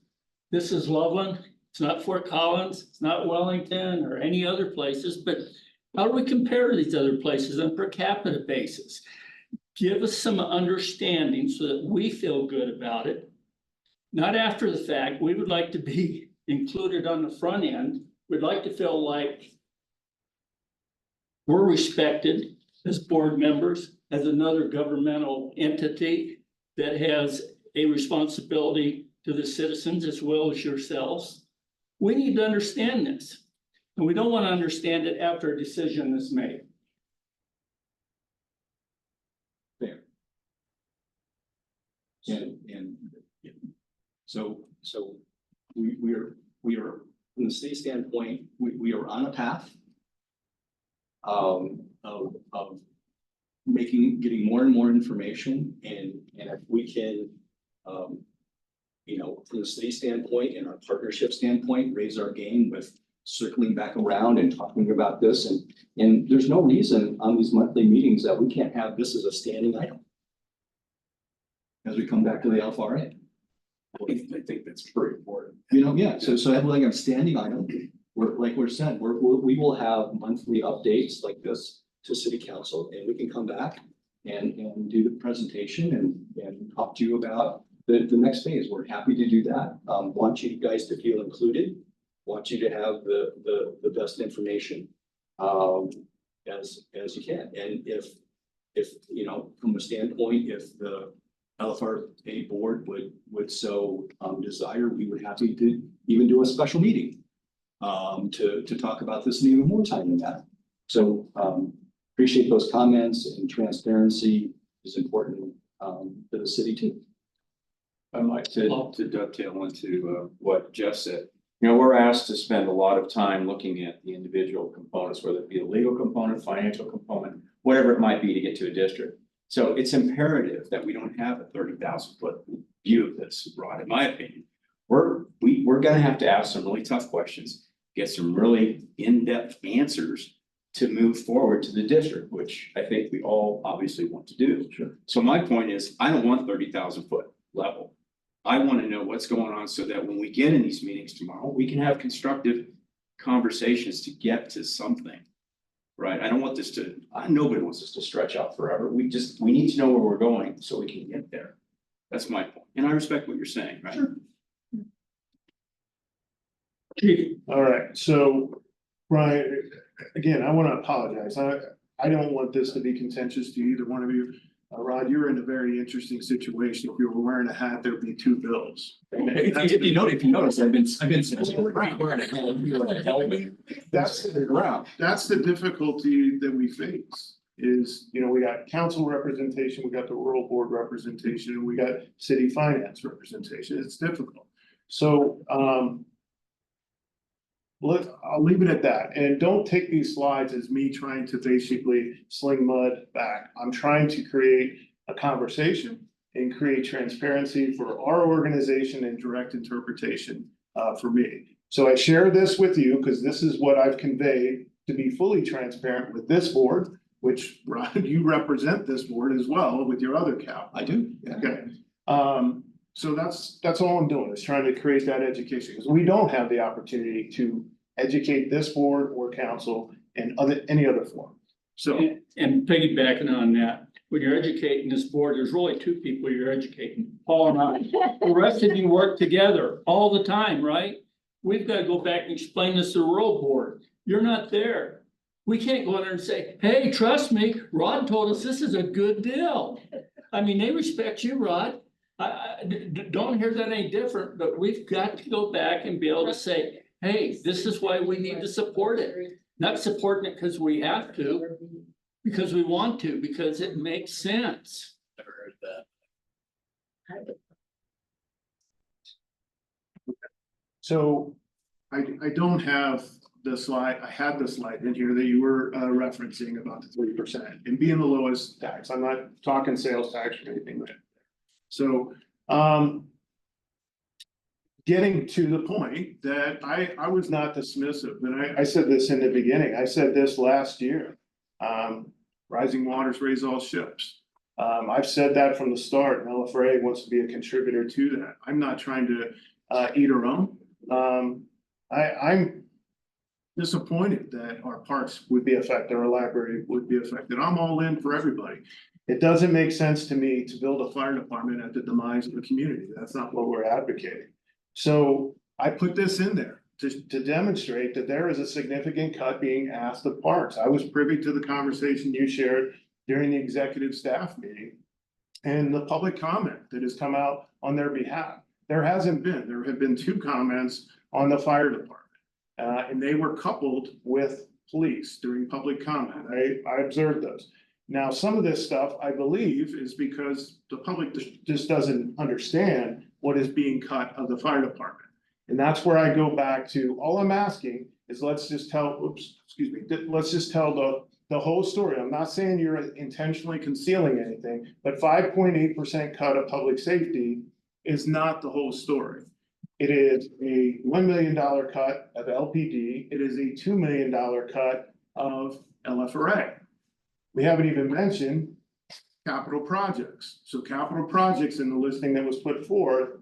this is Loveland, it's not Fort Collins, it's not Wellington or any other places, but how do we compare to these other places on per capita basis? Give us some understanding so that we feel good about it. Not after the fact. We would like to be included on the front end. We'd like to feel like we're respected as board members, as another governmental entity that has a responsibility to the citizens as well as yourselves. We need to understand this, and we don't want to understand it after a decision is made. And so we are, from the city standpoint, we are on a path of getting more and more information, and if we can, you know, from the city standpoint and our partnership standpoint, raise our game with circling back around and talking about this, and there's no reason on these monthly meetings that we can't have this as a standing item as we come back to the LFRA. I think that's very important. You know, yeah, so have like a standing item, we're said, we will have monthly updates like this to city council, and we can come back and do the presentation and talk to you about the next phase. We're happy to do that. Want you guys to feel included, want you to have the best information as you can. And if you know, from a standpoint, if the LFRA board would so desire, we would happy to even do a special meeting to talk about this in even more time than that. So appreciate those comments, and transparency is important to the city too. I'd like to dovetail into what Jeff said. You know, we're asked to spend a lot of time looking at the individual components, whether it be a legal component, financial component, whatever it might be to get to a district. So it's imperative that we don't have a 30,000 foot view of this, Rod, in my opinion. We're gonna have to ask some really tough questions, get some really in-depth answers to move forward to the district, which I think we all obviously want to do. Sure. So my point is, I don't want 30,000 foot level. I want to know what's going on so that when we get in these meetings tomorrow, we can have constructive conversations to get to something. Right? I don't want this to, nobody wants this to stretch out forever. We need to know where we're going so we can get there. That's my point. And I respect what you're saying, right? Sure. All right, so Brian, again, I want to apologize. I don't want this to be contentious to either one of you. Rod, you're in a very interesting situation. If you were wearing a hat, there'd be two bills. If you notice, I've been wearing a helmet. That's the difficulty that we face is, you know, we got council representation, we got the rural board representation, and we got city finance representation. It's difficult. So, I'll leave it at that. And don't take these slides as me trying to basically sling mud back. I'm trying to create a conversation and create transparency for our organization and direct interpretation for me. So I share this with you because this is what I've conveyed to be fully transparent with this board, which Rod, you represent this board as well with your other cap. I do. Yeah. Okay. So that's all I'm doing, is trying to create that education, because we don't have the opportunity to educate this board or council in any other form. So, And piggybacking on that, when you're educating this board, there's really two people you're educating, Paul and I. The rest of you work together all the time, right? We've got to go back and explain this to the rural board. You're not there. We can't go in there and say, hey, trust me, Rod told us this is a good deal. I mean, they respect you, Rod. Don't hear that any different, but we've got to go back and be able to say, hey, this is why we need to support it. Not supporting it because we have to, Because we want to, because it makes sense. Never heard that. So I don't have the slide, I had the slide in here that you were referencing about the 3% and being the lowest tax. I'm not talking sales tax or anything like that. So getting to the point that I was not dismissive, and I said this in the beginning, I said this last year. Rising waters raise all ships. I've said that from the start, and LFRA wants to be a contributor to that. I'm not trying to eat our own. I'm disappointed that our parks would be affected, our library would be affected. I'm all in for everybody. It doesn't make sense to me to build a fire department at the demise of the community. That's not what we're advocating. So I put this in there to demonstrate that there is a significant cut being asked of parks. I was privy to the conversation you shared during the executive staff meeting and the public comment that has come out on their behalf. There have been 2 comments on the fire department. And they were coupled with police during public comment. I observed those. Now, some of this stuff, I believe, is because the public just doesn't understand what is being cut of the fire department. And that's where I go back to, all I'm asking is let's just tell the whole story. I'm not saying you're intentionally concealing anything, but 5.8% cut of public safety is not the whole story. It is a $1 million cut of LPD. It is a $2 million cut of LFRA. We haven't even mentioned capital projects. So capital projects in the listing that was put forth,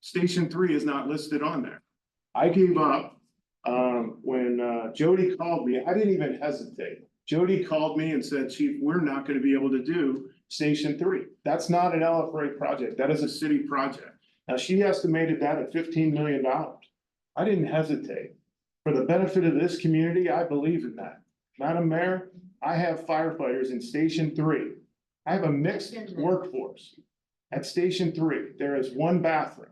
Station 3 is not listed on there. I gave up when Jody called me. I didn't even hesitate. Jody called me and said, Chief, we're not going to be able to do Station 3. That's not an LFRA project. That is a city project. Now, she estimated that at $15 million. I didn't hesitate. For the benefit of this community, I believe in that. Madam Mayor, I have firefighters in Station 3. I have a mixed workforce. At Station 3, there is 1 bathroom.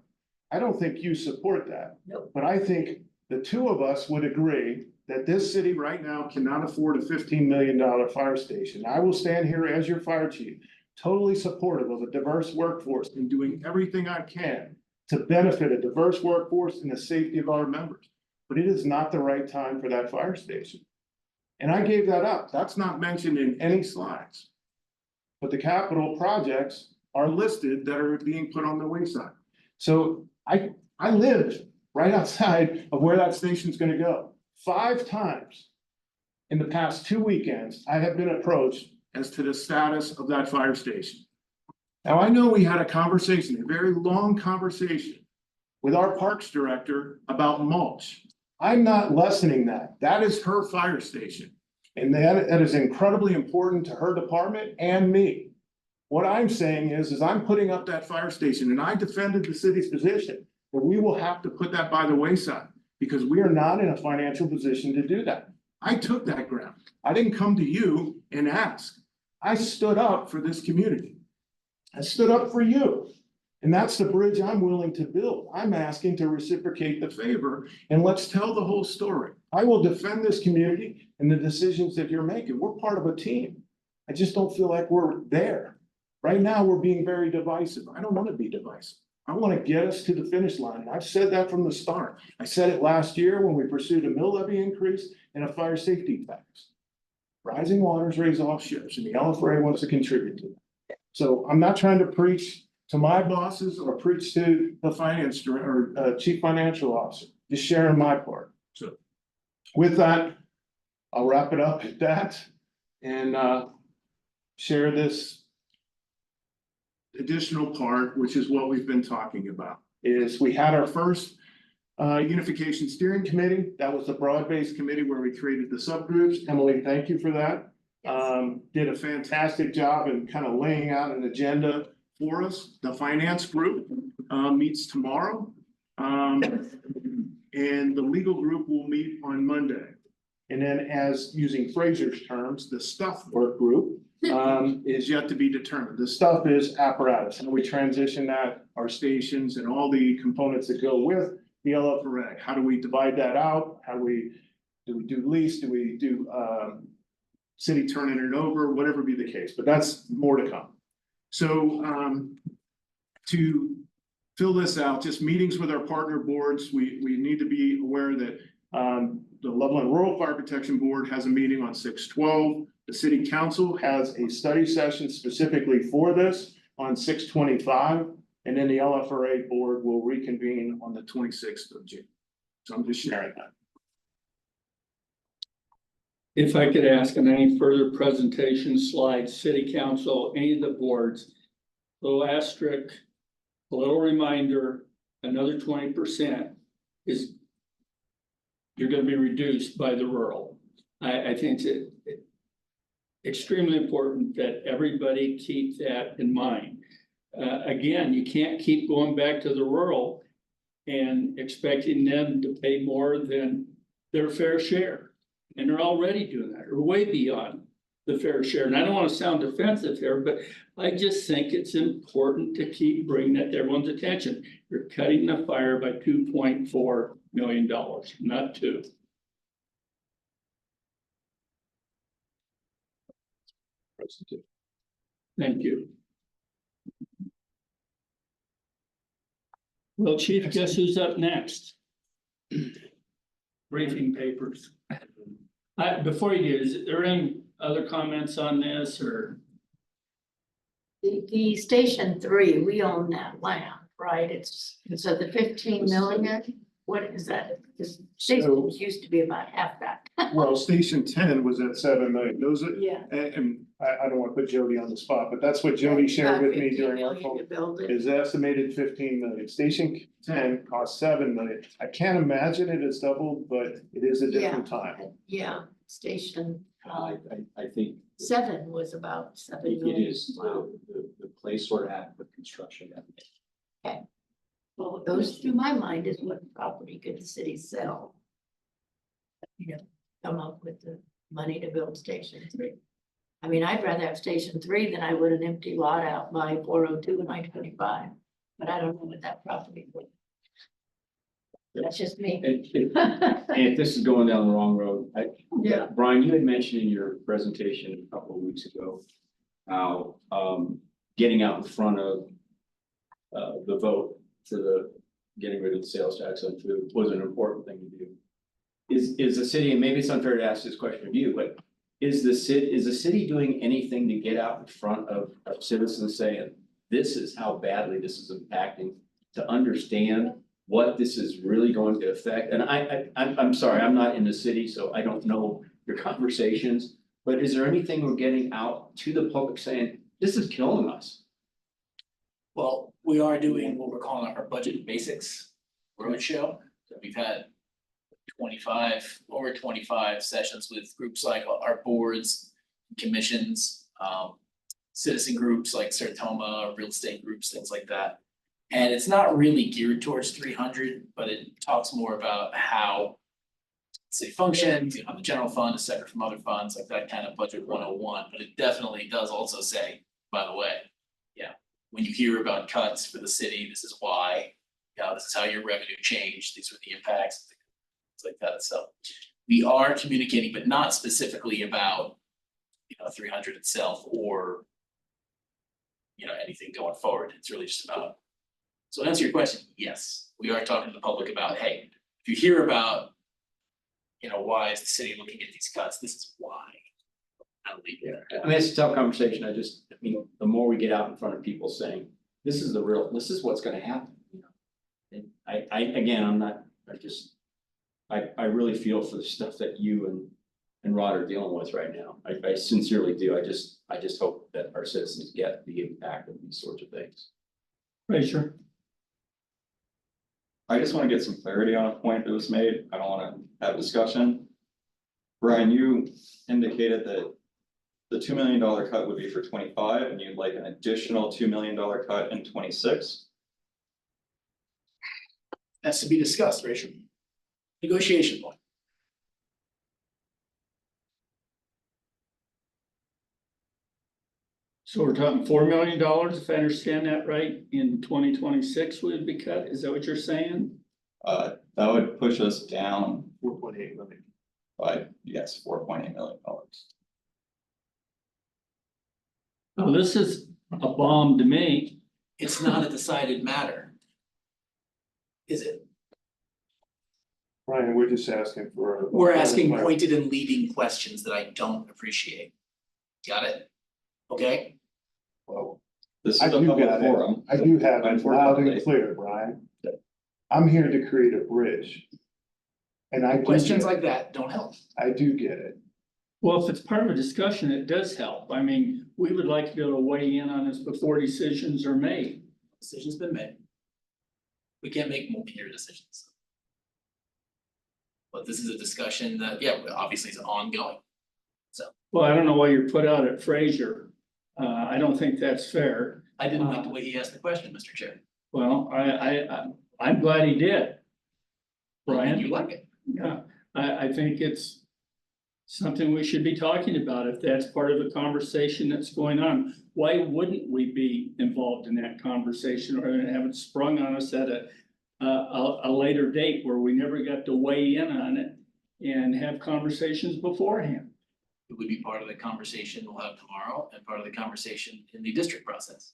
I don't think you support that. Nope. But I think the 2 of us would agree that this city right now cannot afford a $15 million fire station. I will stand here as your fire chief, totally supportive of a diverse workforce and doing everything I can to benefit a diverse workforce and the safety of our members. But it is not the right time for that fire station. And I gave that up. That's not mentioned in any slides. But the capital projects are listed that are being put on the wayside. So I live right outside of where that station's gonna go. 5 times in the past 2 weekends, I have been approached as to the status of that fire station. Now, I know we had a conversation, a very long conversation with our parks director about mulch. I'm not lessening that. That is her fire station. And that is incredibly important to her department and me. What I'm saying is I'm putting up that fire station and I defended the city's position, but we will have to put that by the wayside because we are not in a financial position to do that. I took that ground. I didn't come to you and ask. I stood up for this community. I stood up for you. And that's the bridge I'm willing to build. I'm asking to reciprocate the favor and let's tell the whole story. I will defend this community and the decisions that you're making. We're part of a team. I just don't feel like we're there. Right now, we're being very divisive. I don't want to be divisive. I want to get us to the finish line. And I've said that from the start. I said it last year when we pursued a mill levy increase and a fire safety tax. Rising waters raise all ships, and the LFRA wants to contribute to that. So I'm not trying to preach to my bosses or preach to the finance director or chief financial officer, just sharing my part. So with that, I'll wrap it up at that and share this additional part, which is what we've been talking about, is we had our first unification steering committee. That was the broad-based committee where we created the subgroups. Emily, thank you for that. Did a fantastic job in kind of laying out an agenda for us. The finance group meets tomorrow. And the legal group will meet on Monday. And then as using Fraser's terms, the stuff work group is yet to be determined. The stuff is apparatus, and we transition that, our stations and all the components that go with the LFRA. How do we divide that out? How do we do lease? Do we do city turning it over, whatever be the case, but that's more to come. So, to fill this out, just meetings with our partner boards, we need to be aware that, the Loveland Rural Fire Protection Board has a meeting on 6/12. The city council has a study session specifically for this on 6/25. And then the LFRA board will reconvene on the 26th of June. So I'm just sharing that. If I could ask on any further presentation slides, city council, any of the boards, little asterisk, a little reminder, another 20% is you're gonna be reduced by the rural. I think it's extremely important that everybody keep that in mind. Again, you can't keep going back to the rural and expecting them to pay more than their fair share. And they're already doing that, or way beyond the fair share. And I don't want to sound defensive here, but I just think it's important to keep bringing that to everyone's attention. You're cutting the fire by $2.4 million, not $2. Thank you. Well, Chief, guess who's up next? Briefing papers. Before you do, is there any other comments on this or? The Station 3, we own that land, right? It's, so the 15 million, what is that? Because stations used to be about half that. Well, Station 10 was at 7 million. Those are, Yeah. and I don't want to put Jody on the spot, but that's what Jody shared with me during our 15 phone. million to build it. Is estimated 15 million. Station 10 cost 7 million. I can't imagine it has doubled, but it is a different time. Yeah, Station I think 7 was about 7 it million. is Wow. the place we're at with construction. Well, what goes through my mind is what property could the city sell? You know, come up with the money to build Station 3. I mean, I'd rather have Station 3 than I would an empty lot out by 402 and I-25, but I don't know what that property would. That's just me. And if this is going down the wrong road, Yeah. Brian, you had mentioned in your presentation a couple of weeks ago how getting out in front of the vote for the getting rid of the sales tax on food was an important thing to do. Is the city, and maybe it's unfair to ask this question of you, but is the city doing anything to get out in front of citizens saying, this is how badly this is impacting, to understand what this is really going to affect? And I'm sorry, I'm not in the city, so I don't know your conversations, but is there anything we're getting out to the public saying, this is killing us? Well, we are doing what we're calling our budget basics roadshow. So we've had over 25 sessions with groups like our boards, commissions, citizen groups like Sertoma, real estate groups, things like that. And it's not really geared towards 300, but it talks more about how city functions, you know, the general fund is separate from other funds, like that kind of budget 101. But it definitely does also say, by the way, yeah, when you hear about cuts for the city, this is why, this is how your revenue changed, these were the impacts, things like that. So we are communicating, but not specifically about, 300 itself or, anything going forward. It's really just about. So to answer your question, yes, we are talking to the public about, hey, if you hear about, why is the city looking at these cuts, this is why. I'll leave it there. I mean, it's a tough conversation. The more we get out in front of people saying, this is what's gonna happen, And I really feel for the stuff that you and Rod are dealing with right now. I sincerely do. I just hope that our citizens get the impact of these sorts of things. Right, sure. I just want to get some clarity on a point that was made. I don't want to have a discussion. Brian, you indicated that the $2 million cut would be for 25 and you'd like an additional $2 million cut in 26. That's to be discussed, Rachel. Negotiation point. So we're talking $4 million, if I understand that right, in 2026 would be cut, is that what you're saying? That would push us down 4.8 million. by, yes, $4.8 million. Well, this is a bomb to me. It's not a decided matter. Is it? Ryan, we're just asking for. We're asking pointed and leading questions that I don't appreciate. Got it? Okay? Well, This I is a do public got it. forum. I do have it loud and Unfortunately. clear, Brian. I'm here to create a bridge. And I do Questions get it. like that don't help. I do get it. Well, if it's part of a discussion, it does help. I mean, we would like to be able to weigh in on this before decisions are made. Decision's been made. We can't make multi-year decisions. But this is a discussion that, yeah, obviously is ongoing. Well, I don't know why you're put out at Fraser. I don't think that's fair. I didn't like the way he asked the question, Mr. Chair. Well, I'm glad he did. Brian? You like it? Yeah, I think it's something we should be talking about if that's part of the conversation that's going on. Why wouldn't we be involved in that conversation or have it sprung on us at a later date where we never got to weigh in on it and have conversations beforehand? It would be part of the conversation we'll have tomorrow and part of the conversation in the district process.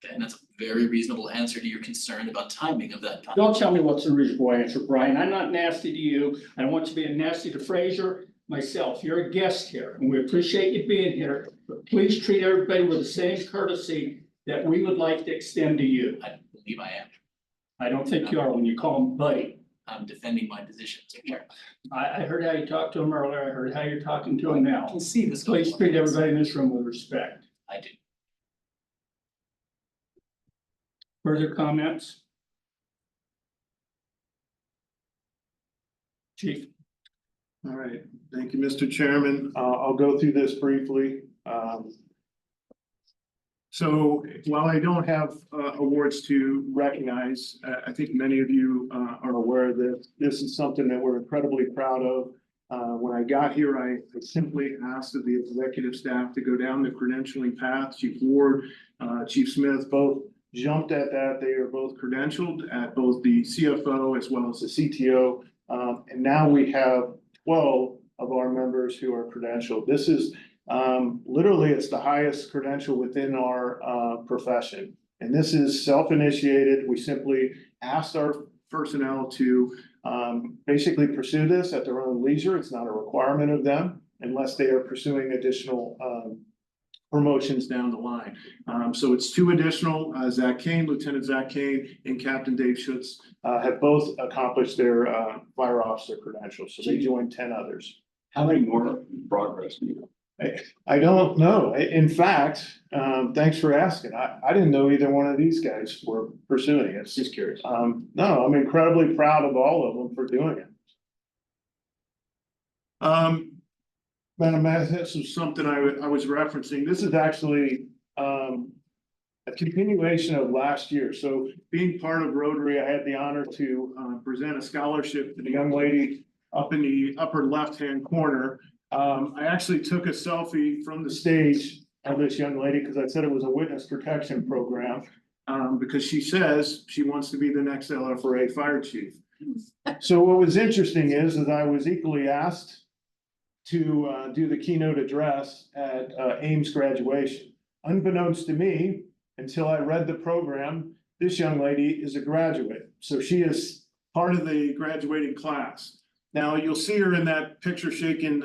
Okay, and that's a very reasonable answer to your concern about timing of that. Don't tell me what's the reasonable answer, Brian. I'm not nasty to you. I don't want you being nasty to Fraser, myself. You're a guest here and we appreciate you being here. But please treat everybody with the same courtesy that we would like to extend to you. I believe I am. I don't think you are when you call him buddy. I'm defending my position, Mr. Chair. I heard how you talked to him earlier. I heard how you're talking to him I now. can see this. Please treat everybody in this room with respect. I do. Further comments? Chief? All right, thank you, Mr. Chairman. I'll go through this briefly. So while I don't have awards to recognize, I think many of you are aware that this is something that we're incredibly proud of. When I got here, I simply asked of the executive staff to go down the credentialing path. Chief Ward, Chief Smith, both jumped at that. They are both credentialed at both the CFO as well as the CTO. And now we have 12 of our members who are credentialed. This is literally, it's the highest credential within our profession. And this is self-initiated. We simply asked our personnel to basically pursue this at their own leisure. It's not a requirement of them unless they are pursuing additional promotions down the line. So it's 2 additional, Zach Kane, Lieutenant Zach Kane, and Captain Dave Schutz have both accomplished their fire officer credentials. So they joined 10 others. How many more in progress do you know? I don't know. In fact, thanks for asking. I didn't know either one of these guys were pursuing it. Just curious. No, I'm incredibly proud of all of them for doing it. Madam Mayor, this is something I was referencing. This is actually a continuation of last year. So being part of Rotary, I had the honor to present a scholarship to the young lady up in the upper left-hand corner. I actually took a selfie from the stage of this young lady because I said it was a witness protection program. Because she says she wants to be the next LFRA fire chief. So what was interesting is I was equally asked to do the keynote address at Ames graduation. Unbeknownst to me, until I read the program, this young lady is a graduate. So she is part of the graduating class. Now, you'll see her in that picture shaking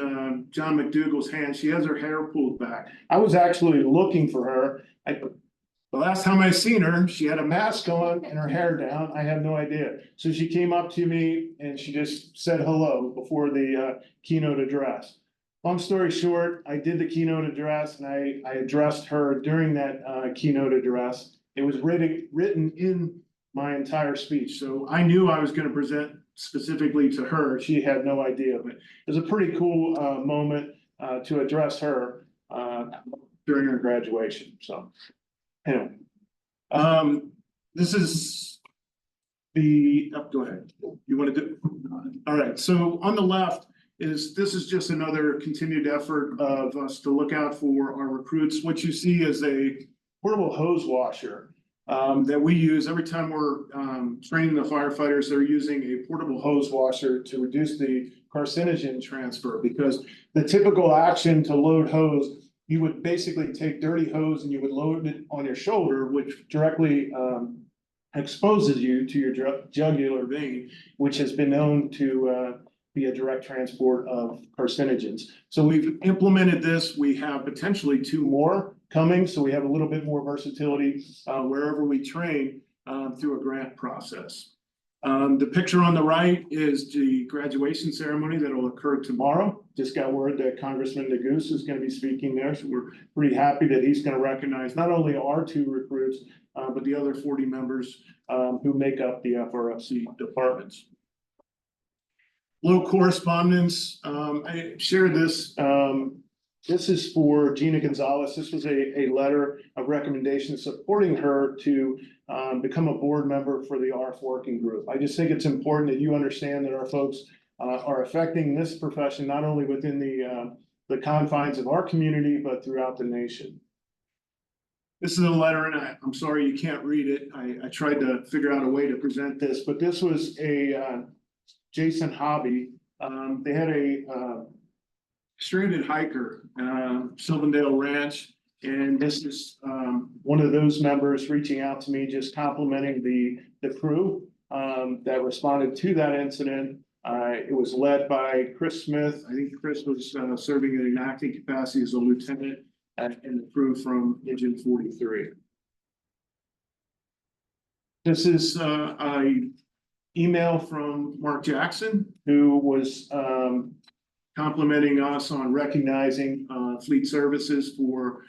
John McDougal's hand. She has her hair pulled back. I was actually looking for her. The last time I seen her, she had a mask on and her hair down. I have no idea. So she came up to me and she just said hello before the keynote address. Long story short, I did the keynote address and I addressed her during that keynote address. It was written in my entire speech. So I knew I was going to present specifically to her. She had no idea, but it was a pretty cool moment to address her during her graduation. So anyway, this is the, oh, go ahead. You want to do? All right. So on the left this is just another continued effort of us to look out for our recruits. What you see is a portable hose washer that we use every time we're training the firefighters. They're using a portable hose washer to reduce the carcinogen transfer because the typical action to load hose you would basically take dirty hose and you would load it on your shoulder, which directly exposes you to your jugular vein, which has been known to be a direct transport of carcinogens. So we've implemented this. We have potentially 2 more coming, so we have a little bit more versatility wherever we train through a grant process. The picture on the right is the graduation ceremony that will occur tomorrow. Just got word that Congressman Neguse is going to be speaking there, so we're pretty happy that he's going to recognize not only our 2 recruits, but the other 40 members who make up the FRFC departments. Little correspondence, I shared this. This is for Gina Gonzalez. This was a letter of recommendation supporting her to become a board member for the ARF working group. I just think it's important that you understand that our folks are affecting this profession, not only within the confines of our community, but throughout the nation. This is a letter, and I'm sorry you can't read it. I tried to figure out a way to present this, but this was a Jason Hobby. They had a stranded hiker, Sylvandale Ranch. And this is one of those members reaching out to me, just complimenting the crew that responded to that incident. It was led by Chris Smith. I think Chris was serving in an acting capacity as a lieutenant and the crew from Engine 43. This is a email from Mark Jackson, who was complimenting us on recognizing fleet services for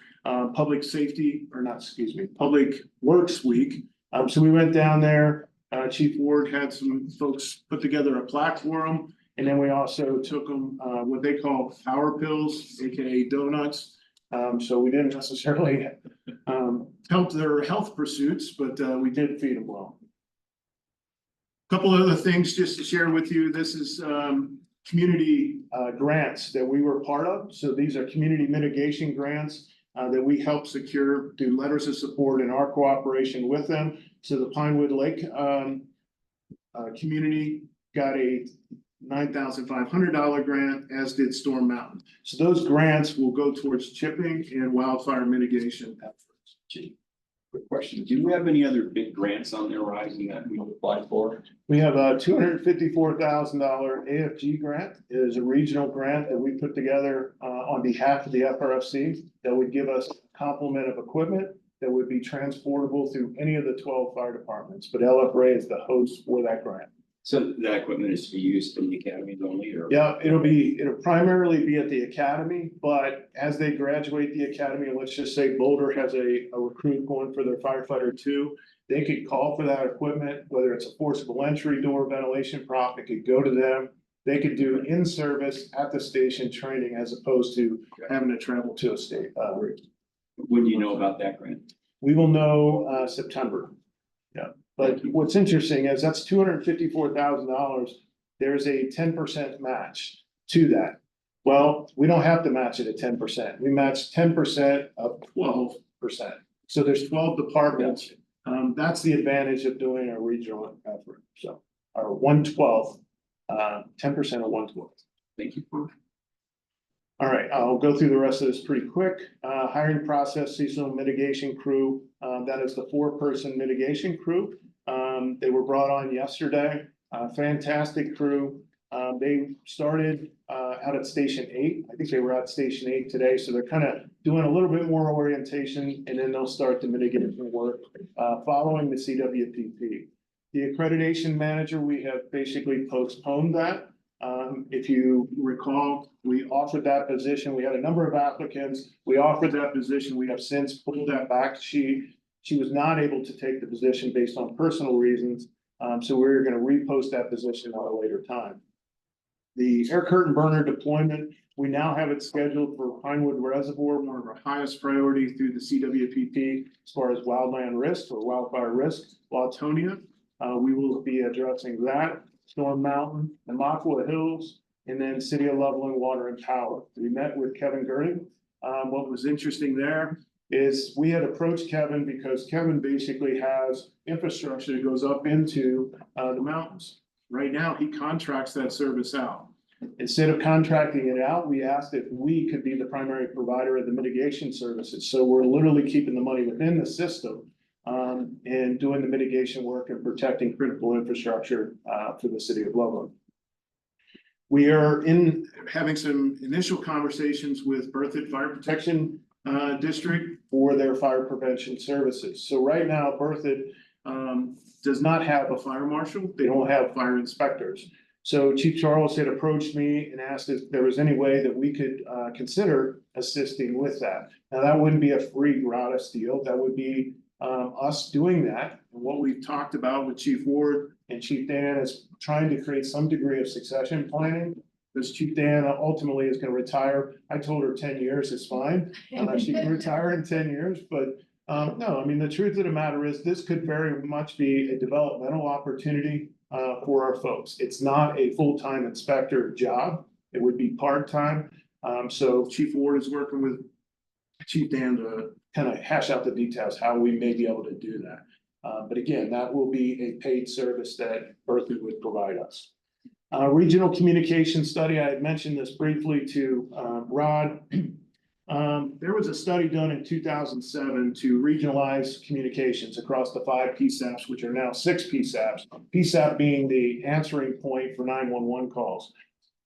public safety, or not, excuse me, Public Works Week. So we went down there, Chief Ward had some folks put together a plaque for them. And then we also took them what they call power pills, AKA donuts. So we didn't necessarily help their health pursuits, but we did feed them well. Couple other things just to share with you. This is community grants that we were part of. So these are community mitigation grants that we helped secure through letters of support and our cooperation with them. So the Pinewood Lake community got a $9,500 grant, as did Storm Mountain. So those grants will go towards chipping and wildfire mitigation efforts. Gee, quick question. Do you have any other big grants on the horizon that we applied for? We have a $254,000 AFG grant. It is a regional grant that we put together on behalf of the FRFC that would give us a complement of equipment that would be transportable through any of the 12 fire departments. But LFRA is the host for that grant. So that equipment is to be used in the academies only, or? Yeah, it'll primarily be at the academy, but as they graduate the academy, and let's just say Boulder has a recruit going for their firefighter 2, they could call for that equipment, whether it's a forcible entry door, ventilation prop, it could go to them. They could do in-service at the station training as opposed to having to travel to a state route. When do you know about that grant? We will know September. Yeah, but what's interesting is that's $254,000. There's a 10% match to that. Well, we don't have to match it at 10%. We match 10% of 12%. So there's 12 departments. That's the advantage of doing a regional effort. So our 1/12, 10% of 1/12. Thank you. All right, I'll go through the rest of this pretty quick. Hiring process, seasonal mitigation crew. That is the 4-person mitigation crew. They were brought on yesterday. Fantastic crew. They started out at Station 8. I think they were at Station 8 today. So they're kind of doing a little bit more orientation, and then they'll start the mitigation work following the CWPP. The accreditation manager, we have basically postponed that. If you recall, we offered that position. We had a number of applicants. We offered that position. We have since pulled that back. She was not able to take the position based on personal reasons. So we're going to repost that position at a later time. The air curtain burner deployment, we now have it scheduled for Pinewood Reservoir, one of our highest priority through the CWPP as far as wildland risk or wildfire risk. Lawtonia, we will be addressing that. Storm Mountain, Namakwa Hills, and then City of Loveland Water and Power. We met with Kevin Gurney. What was interesting there is we had approached Kevin because Kevin basically has infrastructure that goes up into the mountains. Right now, he contracts that service out. Instead of contracting it out, we asked if we could be the primary provider of the mitigation services. So we're literally keeping the money within the system and doing the mitigation work and protecting critical infrastructure for the city of Loveland. We are having some initial conversations with Berthoud Fire Protection District for their fire prevention services. So right now, Berthoud does not have a fire marshal. They don't have fire inspectors. So Chief Charles had approached me and asked if there was any way that we could consider assisting with that. Now, that wouldn't be a free gratis deal. That would be us doing that. And what we've talked about with Chief Ward and Chief Dan is trying to create some degree of succession planning. Because Chief Dan ultimately is going to retire. I told her 10 years is fine. She can retire in 10 years, but no, I mean, the truth of the matter is this could very much be a developmental opportunity for our folks. It's not a full-time inspector job. It would be part-time. So Chief Ward is working with Chief Dan to kind of hash out the details, how we may be able to do that. But again, that will be a paid service that Berthoud would provide us. Regional communication study, I had mentioned this briefly to Rod. There was a study done in 2007 to regionalize communications across the 5 PSAPs, which are now 6 PSAPs. PSAP being the answering point for 911 calls.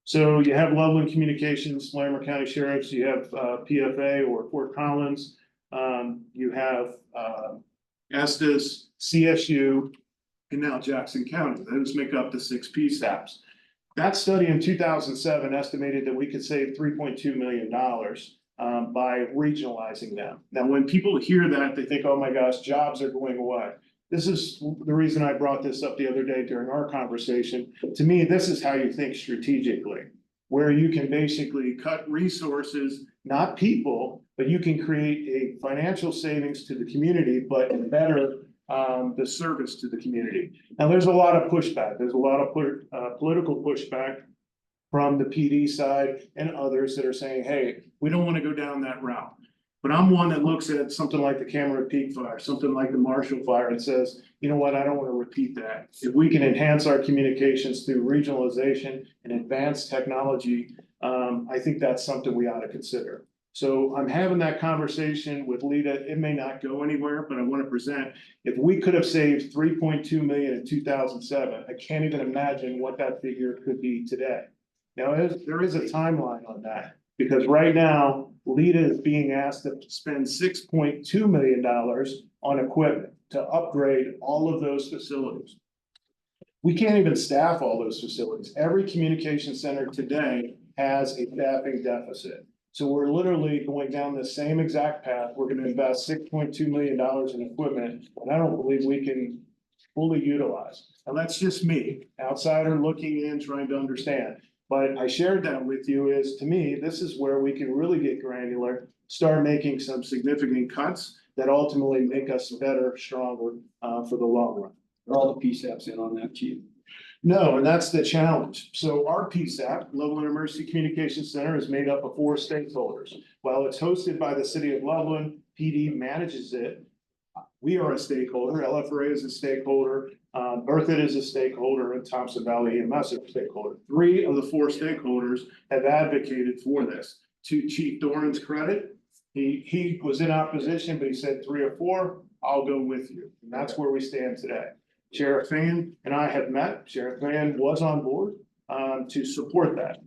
So you have Loveland Communications, Larimer County Sheriffs, you have PFA or Fort Collins, you have Estes, CSU, and now Jackson County. Those make up the 6 PSAPs. That study in 2007 estimated that we could save $3.2 million by regionalizing them. Now, when people hear that, they think, oh my gosh, jobs are going away. This is the reason I brought this up the other day during our conversation. To me, this is how you think strategically, where you can basically cut resources, not people, but you can create a financial savings to the community, but better the service to the community. Now, there's a lot of pushback. There's a lot of political pushback from the PD side and others that are saying, hey, we don't want to go down that route. But I'm one that looks at something like the Cameron Peak fire, something like the Marshall fire, and says, you know what, I don't want to repeat that. If we can enhance our communications through regionalization and advanced technology, I think that's something we ought to consider. So I'm having that conversation with Lita. It may not go anywhere, but I want to present, if we could have saved 3.2 million in 2007, I can't even imagine what that figure could be today. Now, there is a timeline on that, because right now, Lita is being asked to spend $6.2 million on equipment to upgrade all of those facilities. We can't even staff all those facilities. Every communication center today has a staffing deficit. So we're literally going down the same exact path. We're going to invest $6.2 million in equipment, and I don't believe we can fully utilize. And that's just me, outsider looking in, trying to understand. But I shared that with you is, to me, this is where we can really get granular, start making some significant cuts that ultimately make us better, stronger for the long run. Are all the PSAPs in on that, Chief? No, and that's the challenge. So our PSAP, Loveland Emergency Communications Center, is made up of 4 stakeholders. While it's hosted by the city of Loveland, PD manages it. We are a stakeholder, LFRA is a stakeholder, Berthoud is a stakeholder, and Thompson Valley EMS is a stakeholder. 3 of the 4 stakeholders have advocated for this. To Chief Doran's credit, he was in opposition, but he said 3 or 4, I'll go with you. And that's where we stand today. Sheriff Fan and I have met. Sheriff Fan was on board to support that.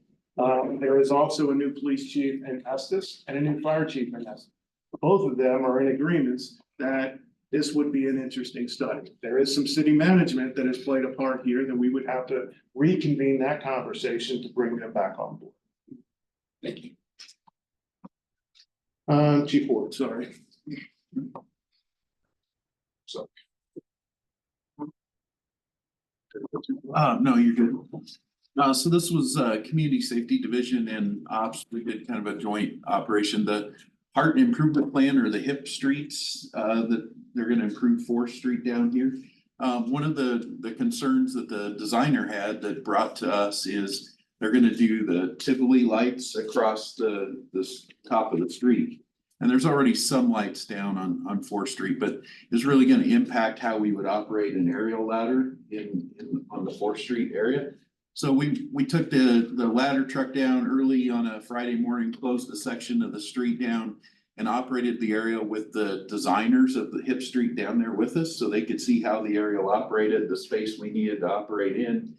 There is also a new police chief in Estes and a new fire chief in Estes. Both of them are in agreements that this would be an interesting study. There is some city management that has played a part here that we would have to reconvene that conversation to bring them back on board. Thank you. Chief Ward, sorry. So. No, you're good. So this was Community Safety Division and Ops. We did kind of a joint operation. The Heart Improvement Plan, or the HIP streets that they're gonna improve 4th Street down here. One of the concerns that the designer had that brought to us is they're gonna do the Tivoli lights across the top of the street. And there's already some lights down on 4th Street, but it's really gonna impact how we would operate an aerial ladder on the 4th Street area. So we took the ladder truck down early on a Friday morning, closed a section of the street down. And operated the aerial with the designers of the hip street down there with us, so they could see how the aerial operated, the space we needed to operate in.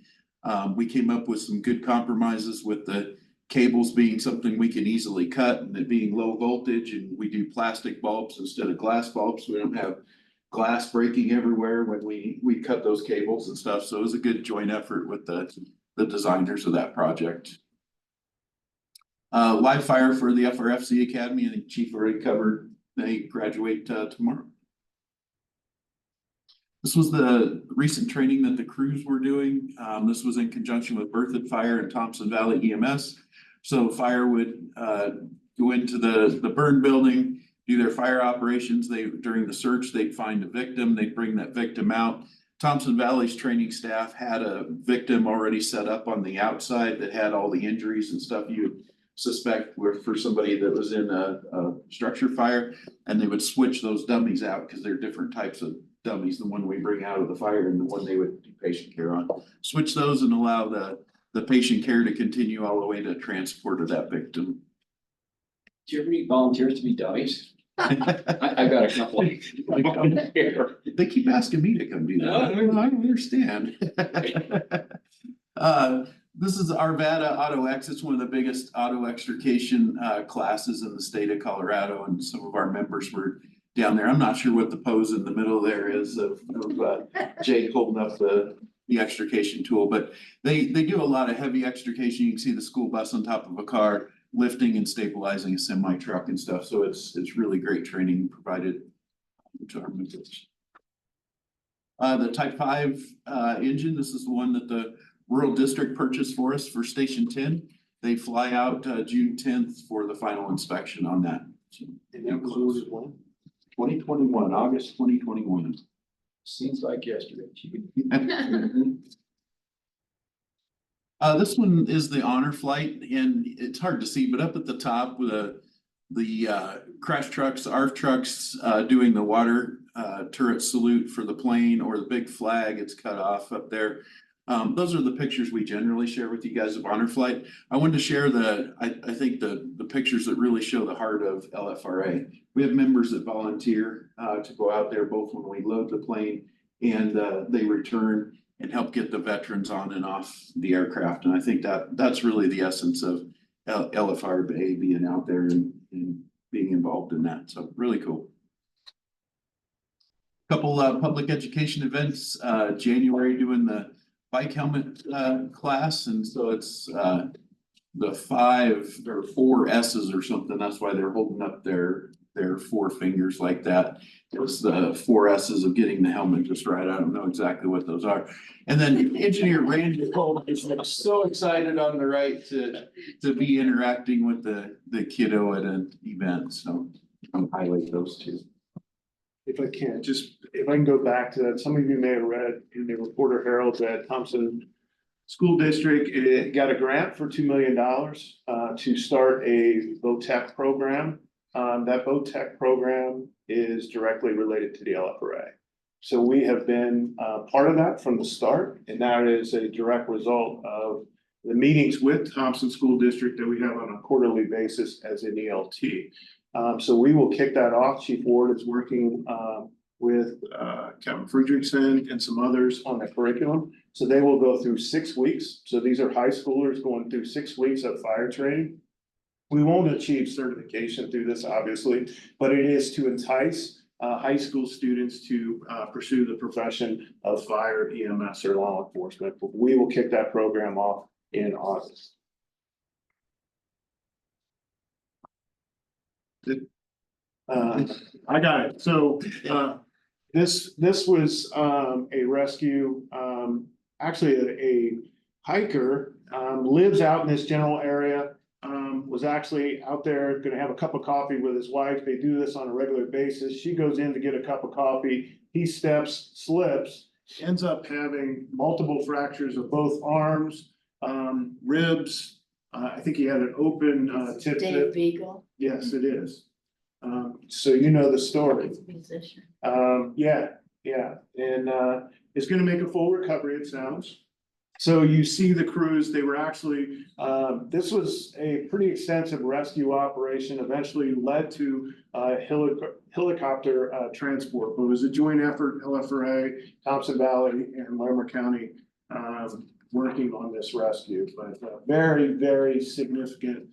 We came up with some good compromises with the cables being something we can easily cut and it being low voltage, and we do plastic bulbs instead of glass bulbs. We don't have glass breaking everywhere when we cut those cables and stuff. So it was a good joint effort with the designers of that project. Live fire for the FRFC Academy, and the chief already covered, they graduate tomorrow. This was the recent training that the crews were doing. This was in conjunction with Berthoud Fire and Thompson Valley EMS. So fire would go into the burn building, do their fire operations. During the search, they'd find a victim, they'd bring that victim out. Thompson Valley's training staff had a victim already set up on the outside that had all the injuries and stuff you would suspect were for somebody that was in a structure fire, and they would switch those dummies out because they're different types of dummies, the one we bring out of the fire and the one they would do patient care on. Switch those and allow the patient care to continue all the way to transport of that victim. Do you ever need volunteers to be dummies? I've got a couple. They keep asking me to come do that. I don't understand. This is Arvada Auto X. It's one of the biggest auto extrication classes in the state of Colorado, and some of our members were down there. I'm not sure what the pose in the middle there is of Jake holding up the extrication tool, but they do a lot of heavy extrication. You can see the school bus on top of a car lifting and stabilizing a semi truck and stuff. So it's really great training provided to our members. The Type 5 engine, this is the one that the Rural District purchased for us for Station 10. They fly out June 10th for the final inspection on that. So, And that was one. 2021, August 2021. Seems like yesterday. This one is the honor flight, and it's hard to see, but up at the top with the crash trucks, ARF trucks, doing the water turret salute for the plane, or the big flag, it's cut off up there. Those are the pictures we generally share with you guys of honor flight. I wanted to share I think the pictures that really show the heart of LFRA. We have members that volunteer to go out there both when we load the plane and they return and help get the veterans on and off the aircraft. And I think that's really the essence of LFRA being out there and being involved in that. So really cool. Couple public education events, January doing the bike helmet class, and so it's the 5 or 4 S's or something. That's why they're holding up their 4 fingers like that. It was the 4 S's of getting the helmet just right. I don't know exactly what those are. And then Engineer Randy Cole is so excited on the right to be interacting with the kiddo at an event. So I'll highlight those 2. If I can go back to that, some of you may have read in the Reporter Herald that Thompson School District got a grant for $2 million to start a VOTEC program. That VOTEC program is directly related to the LFRA. So we have been part of that from the start, and that is a direct result of the meetings with Thompson School District that we have on a quarterly basis as an ELT. So we will kick that off. Chief Ward is working with Captain Friedrichsen and some others on the curriculum. So they will go through 6 weeks. So these are high schoolers going through 6 weeks of fire training. We won't achieve certification through this, obviously, but it is to entice high school students to pursue the profession of fire, EMS, or law enforcement. But we will kick that program off in August. I got it. So this was a rescue, actually a hiker lives out in this general area, was actually out there gonna have a cup of coffee with his wife. They do this on a regular basis. She goes in to get a cup of coffee. He steps, slips, ends up having multiple fractures of both arms, ribs. I think he had an open tip. Dave Beagle, Yes, it is. So you know the story. he's a musician. Yeah, and it's gonna make a full recovery, it sounds. So you see the crews, they were actually, this was a pretty extensive rescue operation, eventually led to helicopter transport. But it was a joint effort, LFRA, Thompson Valley and Larimer County working on this rescue. But very, very significant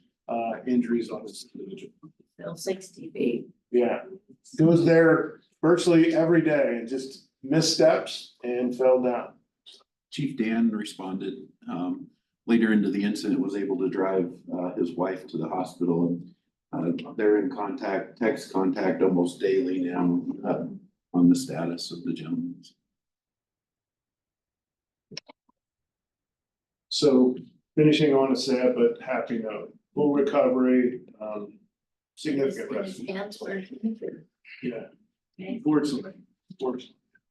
injuries on this individual. Bill 60B. Yeah, goes there virtually every day and just missteps and fell down. Chief Dan responded, later into the incident, was able to drive, his wife to the hospital. And they're in contact, text contact almost daily now, on the status of the gentleman. So finishing on a sad but happy note, full recovery, significant rescue. Hands were. Yeah, Okay. fortunately.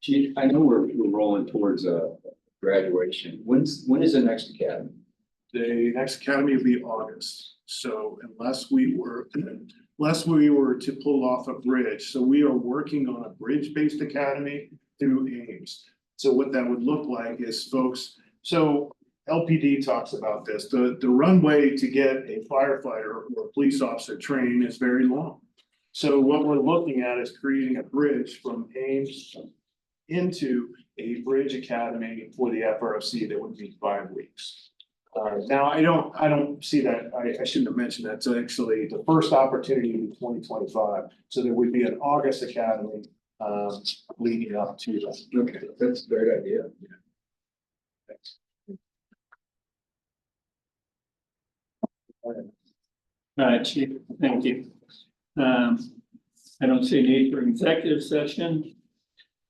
Chief, I know we're rolling towards graduation. When is the next academy? The next academy will be August. So unless we were to pull off a bridge, so we are working on a bridge-based academy through Ames. So what that would look like is folks, so LPD talks about this, the runway to get a firefighter or a police officer trained is very long. So what we're looking at is creating a bridge from Ames into a bridge academy for the FRC that would be 5 weeks. Now, I don't see that, I shouldn't have mentioned that, it's actually the first opportunity in 2025, so there would be an August academy leading up to that. Okay, that's a great idea. Thanks. Chief, thank you. I don't see a need for executive session.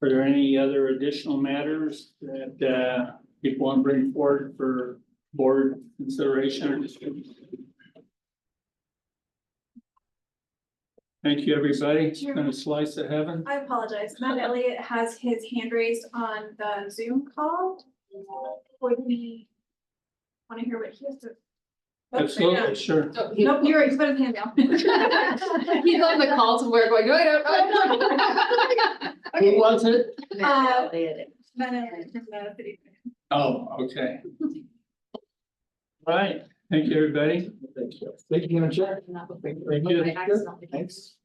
Are there any other additional matters that people want to bring forward for board consideration or discussion? Thank you, everybody. It's been a slice of heaven. I apologize. Matt Elliott has his hand raised on the Zoom call. Would we want to hear what he has to? Oh, Absolutely, sure. Nope, you're right. He's put his hand down. He's on the call somewhere going, no. Who was it? Matt Elliott from the city. Oh, okay. All right. Thank you, everybody. Thank you. Thank you, Chair. Very good. Thanks.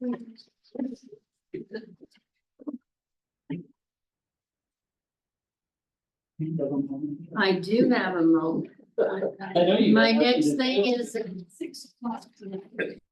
I do have a moment. I know you. My next thing is. 6 o'clock.